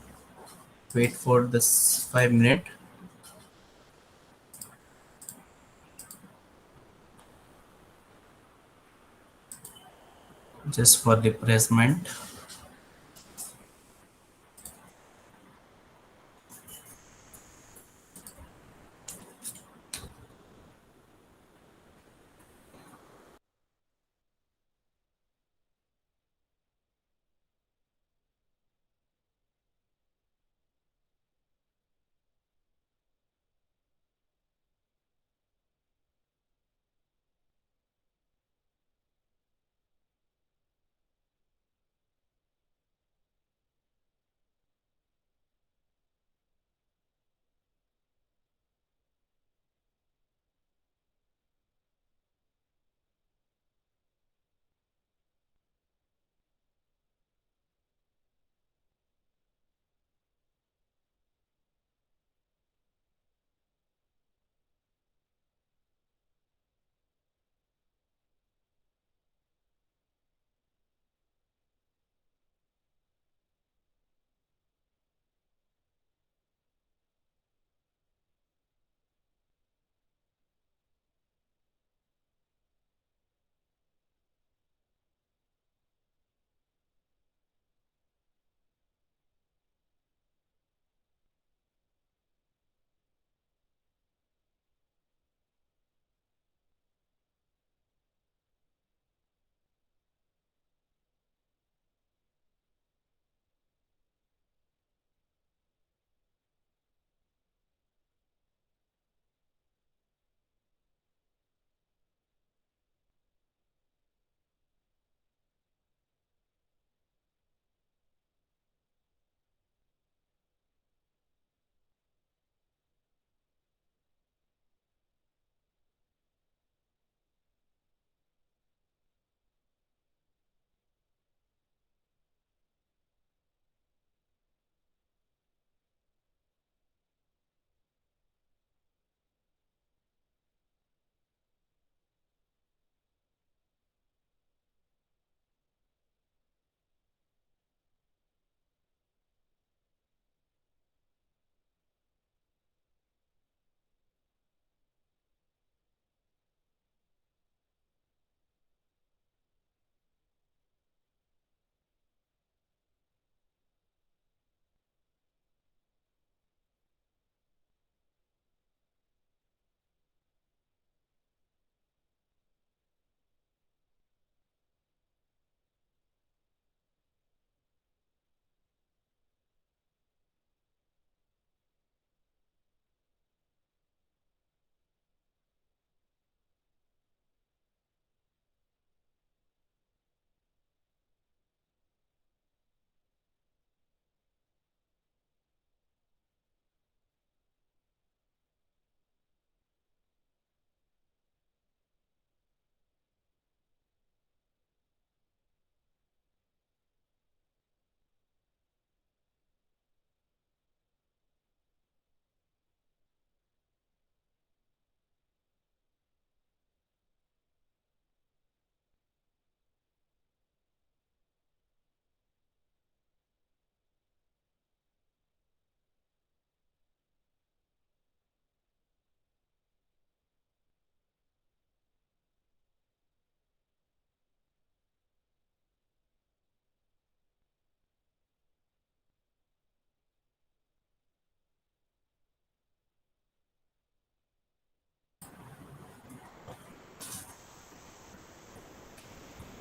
Wait for this 5 minute. Just for refreshment.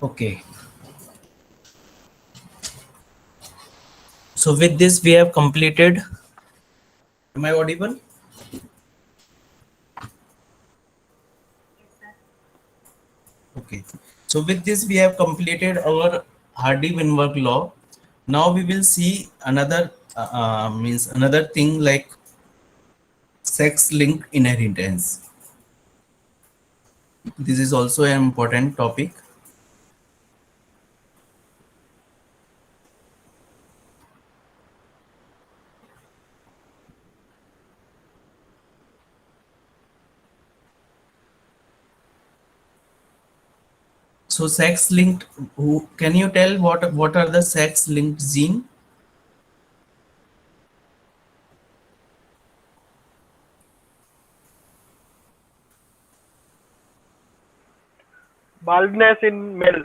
Okay. So with this we have completed. Am I audible? Yes, sir. Okay. So with this we have completed our Hardy-Weinberg law. Now we will see another means another thing like sex-linked inheritance. This is also an important topic. So sex-linked. Who can you tell what are the sex-linked gene? Baldness in male.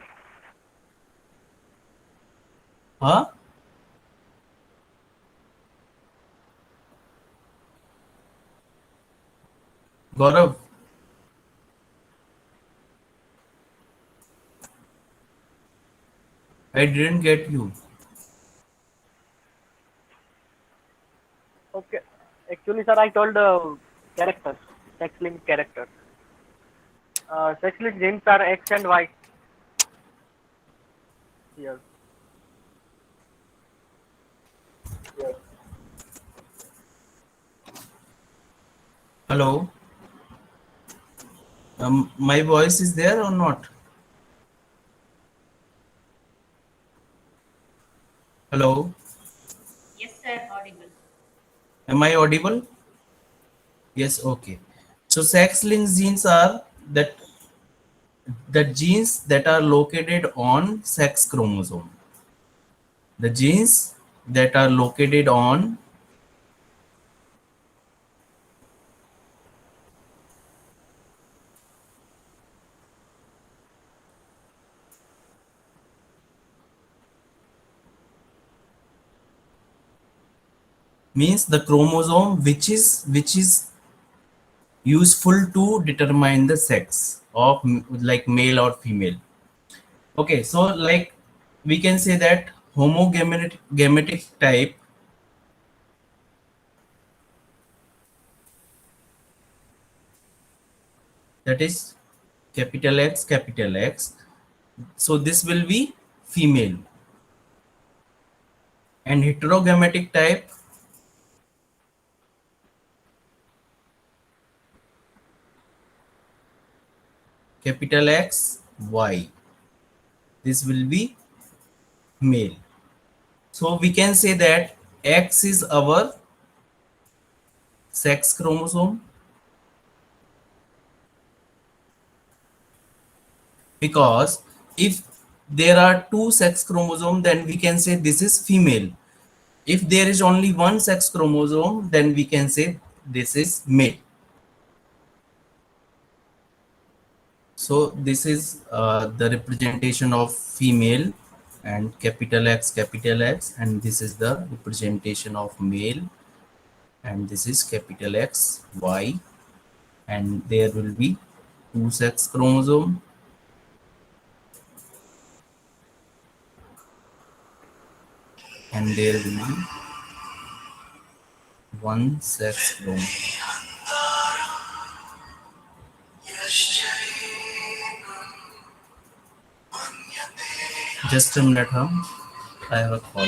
Huh? Gaurav, I didn't get you. Okay. Actually, sir, I told characters, sex-linked characters. Sex-linked genes are X and Y. Yes. Hello. My voice is there or not? Hello. Yes, sir. Audible. Am I audible? Yes. Okay. So sex-linked genes are that the genes that are located on sex chromosome. The genes that are located on means the chromosome which is useful to determine the sex of like male or female. Okay, so like we can say that homogametic type, that is capital X capital X, so this will be female, and heterogametic type, capital X Y, this will be male. So we can say that X is our sex chromosome, because if there are two sex chromosome then we can say this is female. If there is only one sex chromosome then we can say this is male. So this is the representation of female, and capital X, and this is the representation of male, and this is capital X Y, and there will be two sex chromosome, and there will be one sex chromosome. Just a minute, huh? I have a call.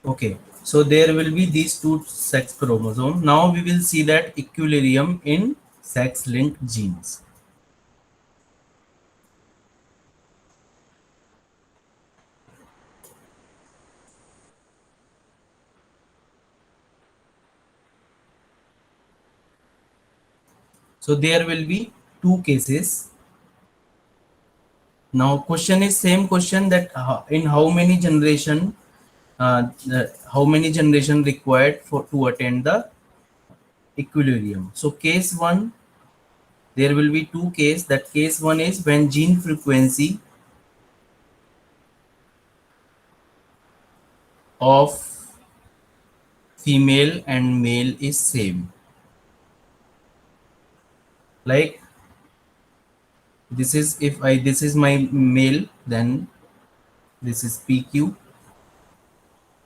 Okay, so there will be these two sex chromosomes. Now we will see that equilibrium in sex-linked genes. So there will be two cases. Now question is same question that in how many generation how many generation required for to attain the equilibrium. So case 1, there will be two case. That case 1 is when gene frequency of female and male is same. Like this is, if I this is my male, then this is PQ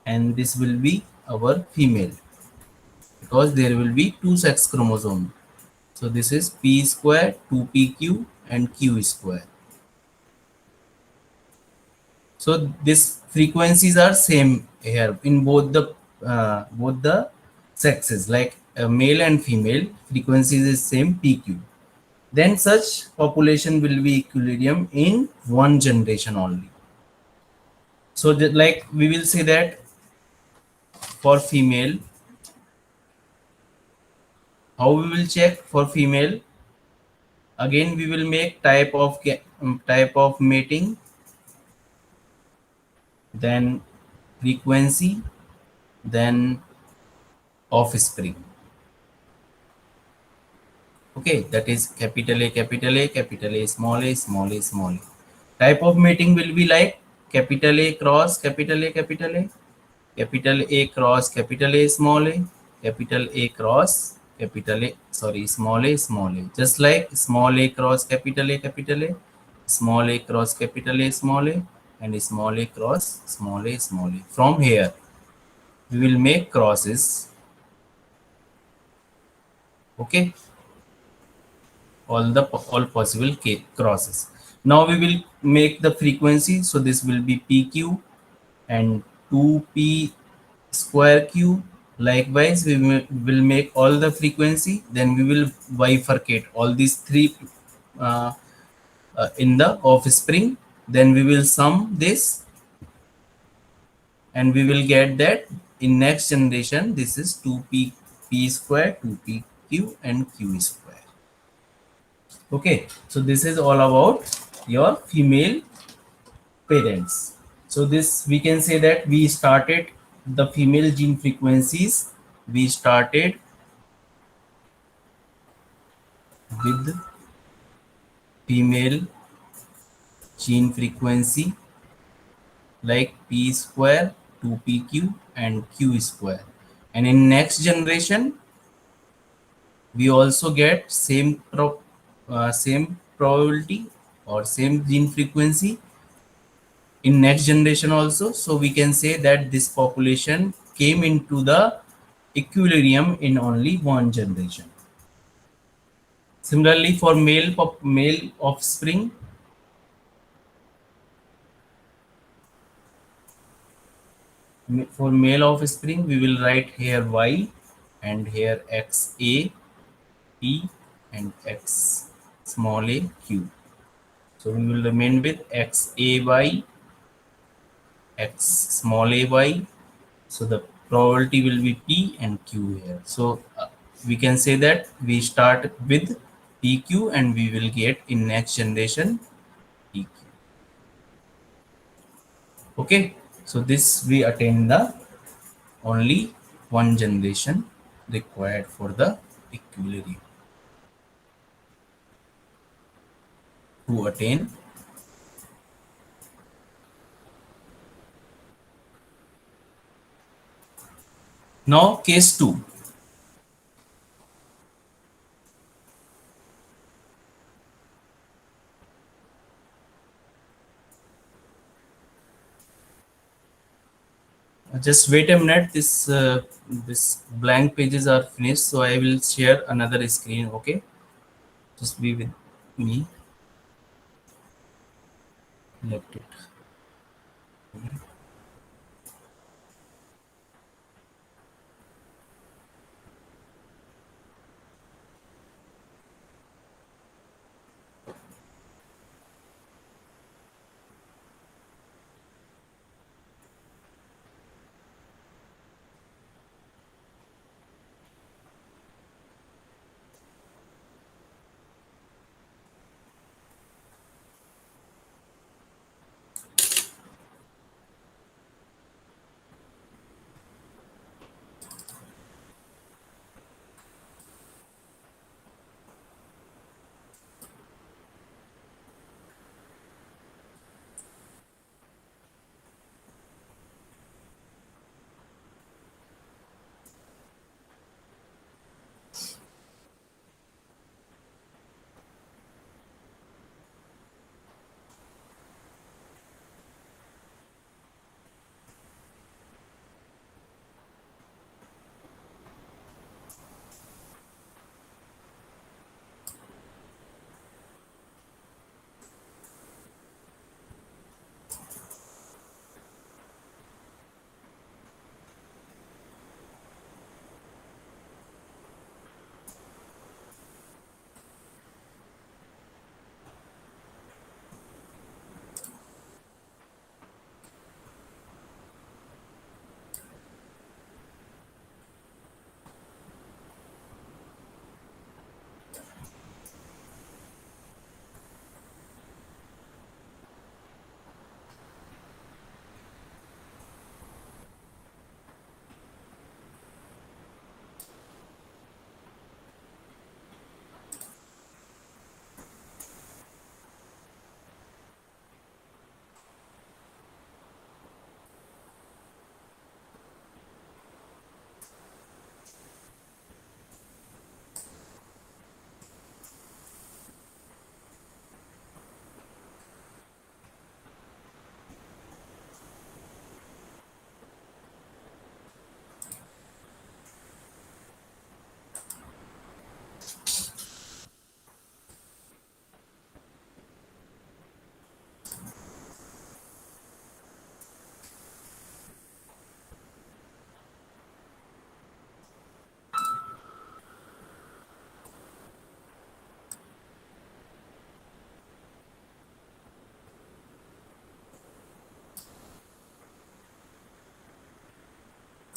and this will be our female, because there will be two sex chromosome. So this is P square 2PQ and Q square. So these frequencies are same here in both the sexes, like male and female frequencies is same PQ. Then such population will be equilibrium in one generation only. So that, like we will say that for female, how we will check for female? Again, we will make type of mating, then frequency, then offspring. Okay, that is capital A, capital A, capital A, small a, small a, small a. Type of mating will be like capital A cross capital A, capital A, capital A cross capital A, small a, capital A cross capital A, sorry, small a, small a. Just like small a cross capital A, capital A, small a cross capital A, small a, and small a cross small a, small a. From here, we will make crosses. Okay, all possible crosses. Now we will make the frequency. So this will be PQ and 2P square Q. Likewise, we will make all the frequency. Then we will bifurcate all these three uh, in the offspring. Then we will sum this, and we will get that in next generation. This is 2P P square, 2PQ, and Q square. Okay, so this is all about your female parents. So this, we can say that we started the female gene frequencies. We started with female gene frequency like P square, 2PQ, and Q square. And in next generation, we also get same probability or same gene frequency in next generation also. So we can say that this population came into the equilibrium in only one generation. Similarly, for male offspring, for male offspring, we will write here Y and here X A P and X small a Q. So we will remain with X A Y, X small a Y. So the probability will be P and Q here. So we can say that we start with PQ and we will get in next generation PQ. Okay, so this we attain the only one generation required for the equilibrium to attain. Now case 2. Just wait a minute, this blank pages are finished, so I will share another screen. Okay, just be with me. Let it.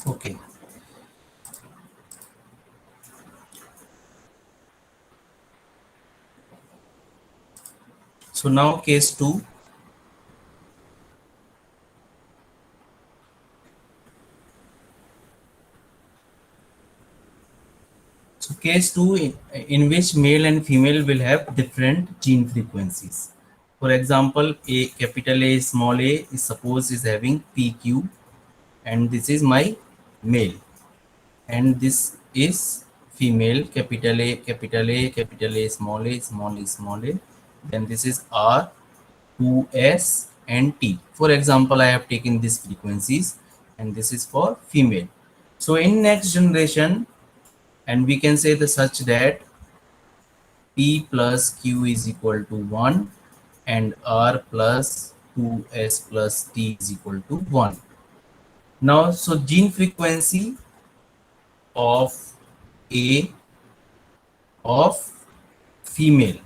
Okay. So now case 2. So case 2 in which male and female will have different gene frequencies. For example, a capital A small a is suppose is having PQ, and this is my male, and this is female capital A capital A capital A small a small a small a. Then this is R, 2S and T. For example, I have taken these frequencies, and this is for female. So in next generation, and we can say the such that P plus Q is equal to 1 and R plus 2S plus T is equal to 1. Now, so gene frequency of A of female,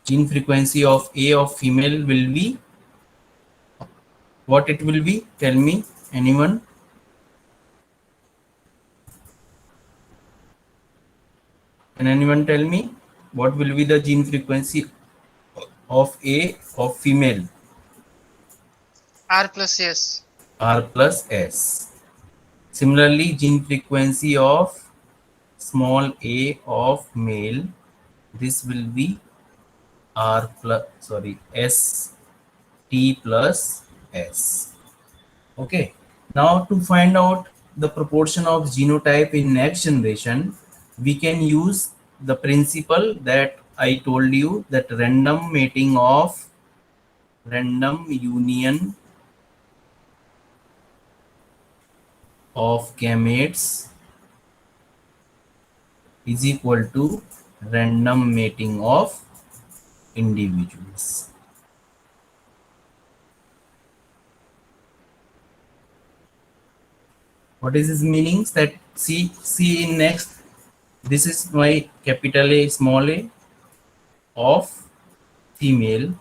gene frequency of A of female will be, what it will be? Tell me, anyone? Can anyone tell me what will be the gene frequency of A of female? R plus S. R plus S. Similarly, gene frequency of small a of male, this will be R plus, sorry, S T plus S. Okay. Now to find out the proportion of genotype in next generation, we can use the principle that I told you, that random mating of random union of gametes is equal to random mating of individuals. What is this meanings? That see in next, this is my capital A small a of female,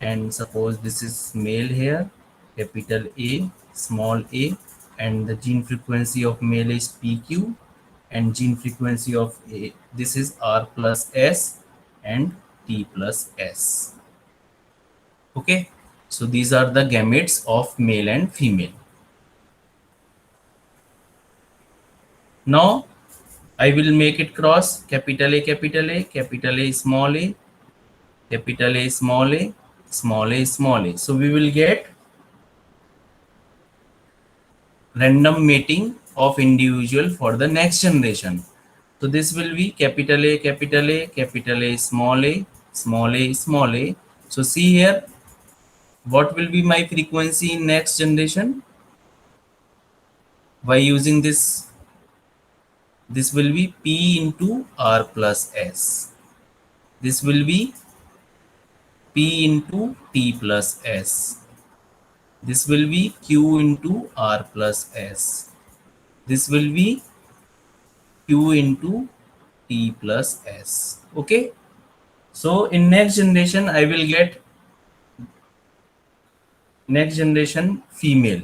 and suppose this is male here, capital A small a, and the gene frequency of male is PQ, and gene frequency of A, this is R plus S and T plus S. Okay, so these are the gametes of male and female. Now I will make it cross capital A capital A capital A small a capital A small a small a small a. So we will get random mating of individual for the next generation. So this will be capital A capital A capital A small a small a small a. So see here, what will be my frequency in next generation by using this? This will be P into R plus S. This will be P into T plus S. This will be Q into R plus S. This will be Q into T plus S. Okay. So in next generation, I will get next generation female.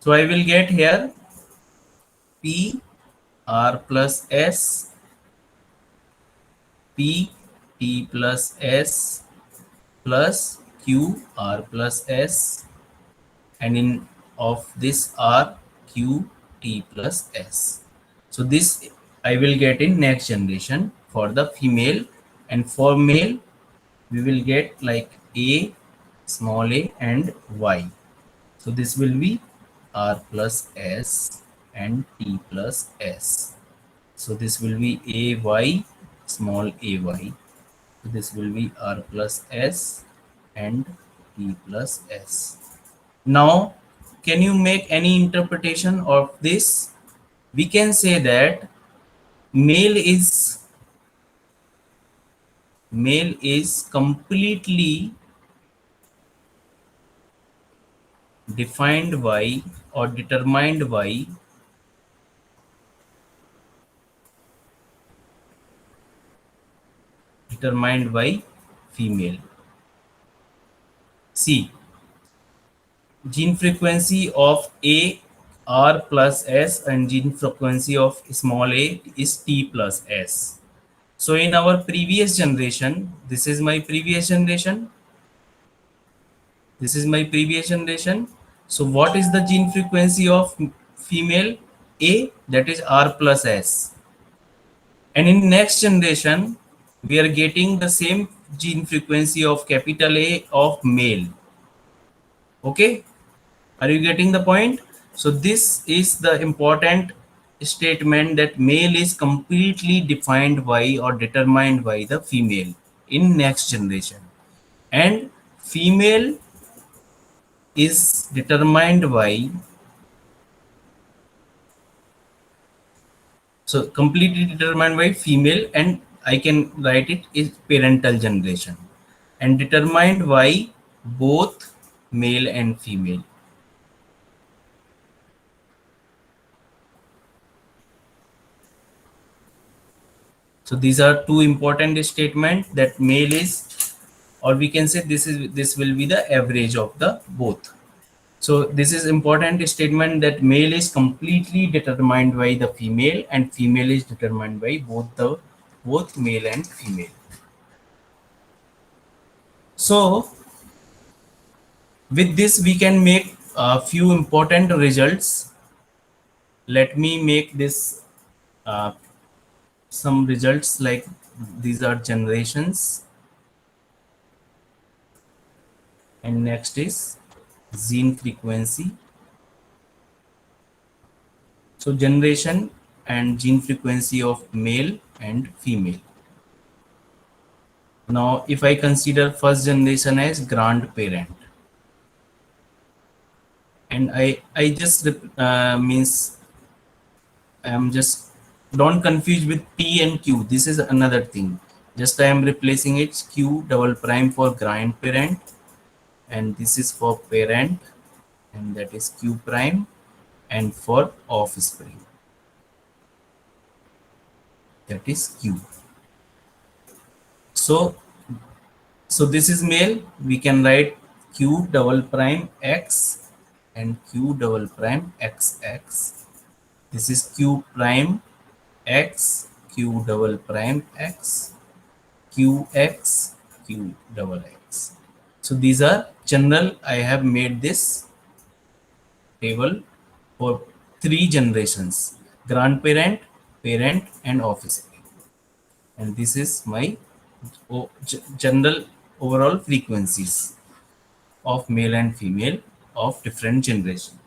So I will get here P R plus S, P T plus S plus Q R plus S, and in of this R Q T plus S. So this I will get in next generation for the female, and for male we will get like A small a and Y. So this will be R plus S and T plus S. So this will be AY small ay. So this will be R plus S and T plus S. Now, can you make any interpretation of this? We can say that male is completely defined by or determined by female. see, gene frequency of A R plus S and gene frequency of small a is T plus S. So in our previous generation, this is my previous generation. This is my previous generation. So what is the gene frequency of female A? That is R plus S. And in next generation, we are getting the same gene frequency of capital A of male. Okay, are you getting the point? So this is the important statement that male is completely defined by or determined by the female in next generation, and female is determined by, so completely determined by female, and I can write it is parental generation, and determined by both male and female. So these are two important statements that male is, or we can say this will be the average of the both. So this is important statement that male is completely determined by the female and female is determined by both male and female. So with this we can make a few important results. Let me make this some results, like these are generations, and next is gene frequency. So generation and gene frequency of male and female. Now if I consider first generation as grandparent, and I just means I am just, don't confuse with P and Q. This is another thing. Just I am replacing it Q double prime for grandparent, and this is for parent, and that is Q prime, and for offspring, that is Q. So this is male. We can write Q double prime X and Q double prime XX. This is Q prime X, Q double prime X, QX, Q double X. So these are general. I have made this table for 3 generations: grandparent, parent, and offspring. And this is my general overall frequencies of male and female of different generation.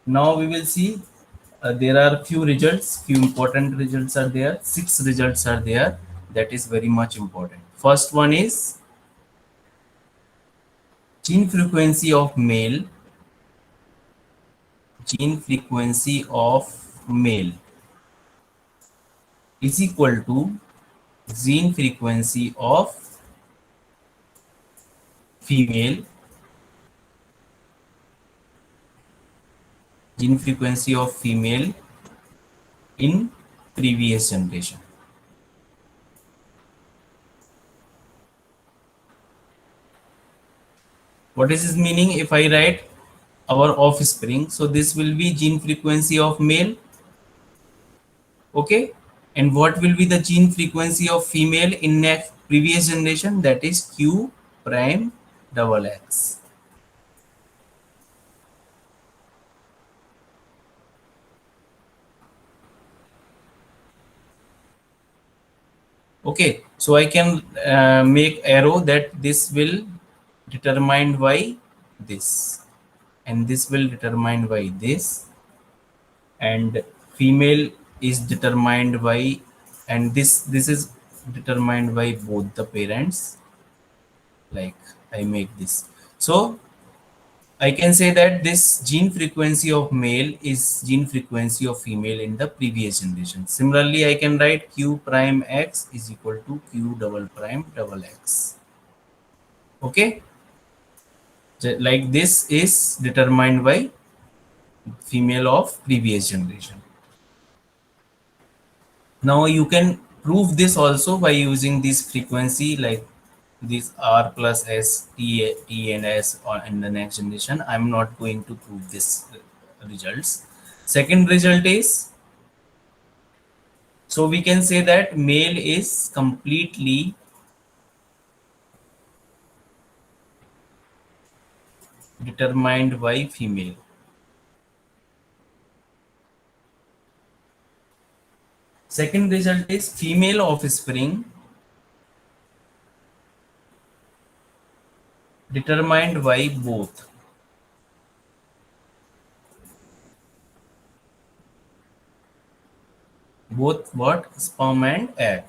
Now we will see there are few results, few important results are there. 6 results are there. That is very much important. First one is gene frequency of male. Gene frequency of male is equal to gene frequency of female. Gene frequency of female in previous generation. What is this meaning? If I write our offspring, so this will be gene frequency of male. Okay, and what will be the gene frequency of female in next previous generation? That is Q prime double X. Okay, so I can make arrow that this will determined by this, and this will determined by this, and female is determined by, and this is determined by both the parents. Like I make this, so I can say that this gene frequency of male is gene frequency of female in the previous generation. Similarly, I can write Q prime X is equal to Q double prime double X. Okay, like this is determined by female of previous generation. Now you can prove this also by using this frequency, like this R plus S, T and S in the next generation. I'm not going to prove this results. Second result is, so we can say that male is completely determined by female. Second result is female offspring determined by both what? Sperm and egg.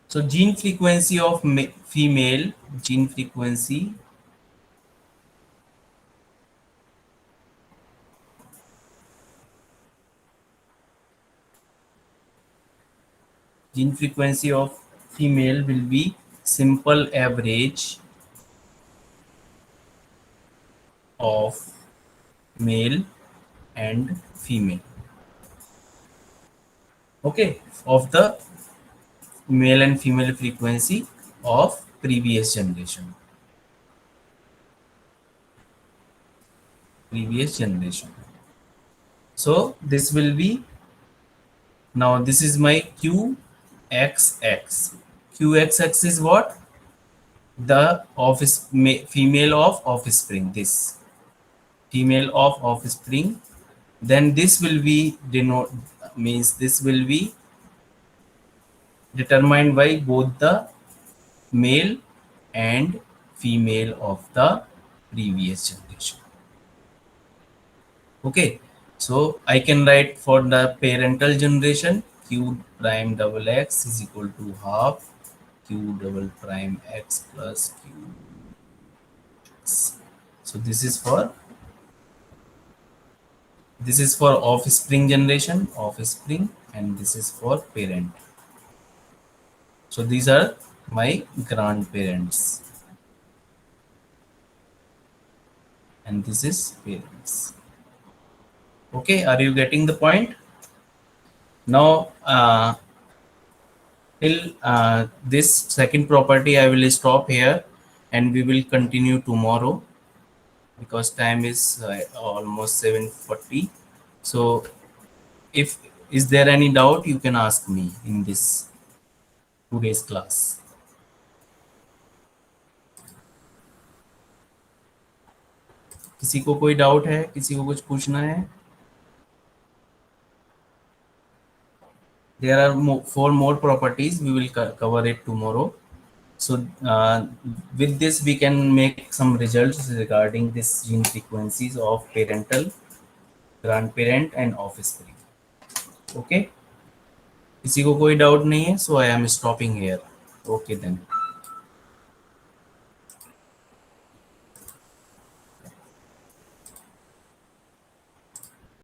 So gene frequency of female, gene frequency of female will be simple average of male and female. Okay, of the male and female frequency of previous generation. So this will be, now this is my QXX. QXX is what? The female of offspring, this female of offspring. Then this will be means this will be determined by both the male and female of the previous generation. Okay, so I can write for the parental generation, Q prime double X is equal to half Q double prime X plus Q. So this is for offspring generation, and this is for parent. So these are my grandparents, and this is parents. Okay, are you getting the point? Now, till this second property, I will stop here, and we will continue tomorrow because time is almost 7:40. So, if is there any doubt, you can ask me in this today's class. किसी को कोई doubt है, किसी को कुछ पूछना है? There are 4 more properties, we will cover it tomorrow. So with this we can make some results regarding this gene frequencies of parental, grandparent and offspring. Okay, किसी को कोई डाउट नहीं है, so I am stopping here. Okay then.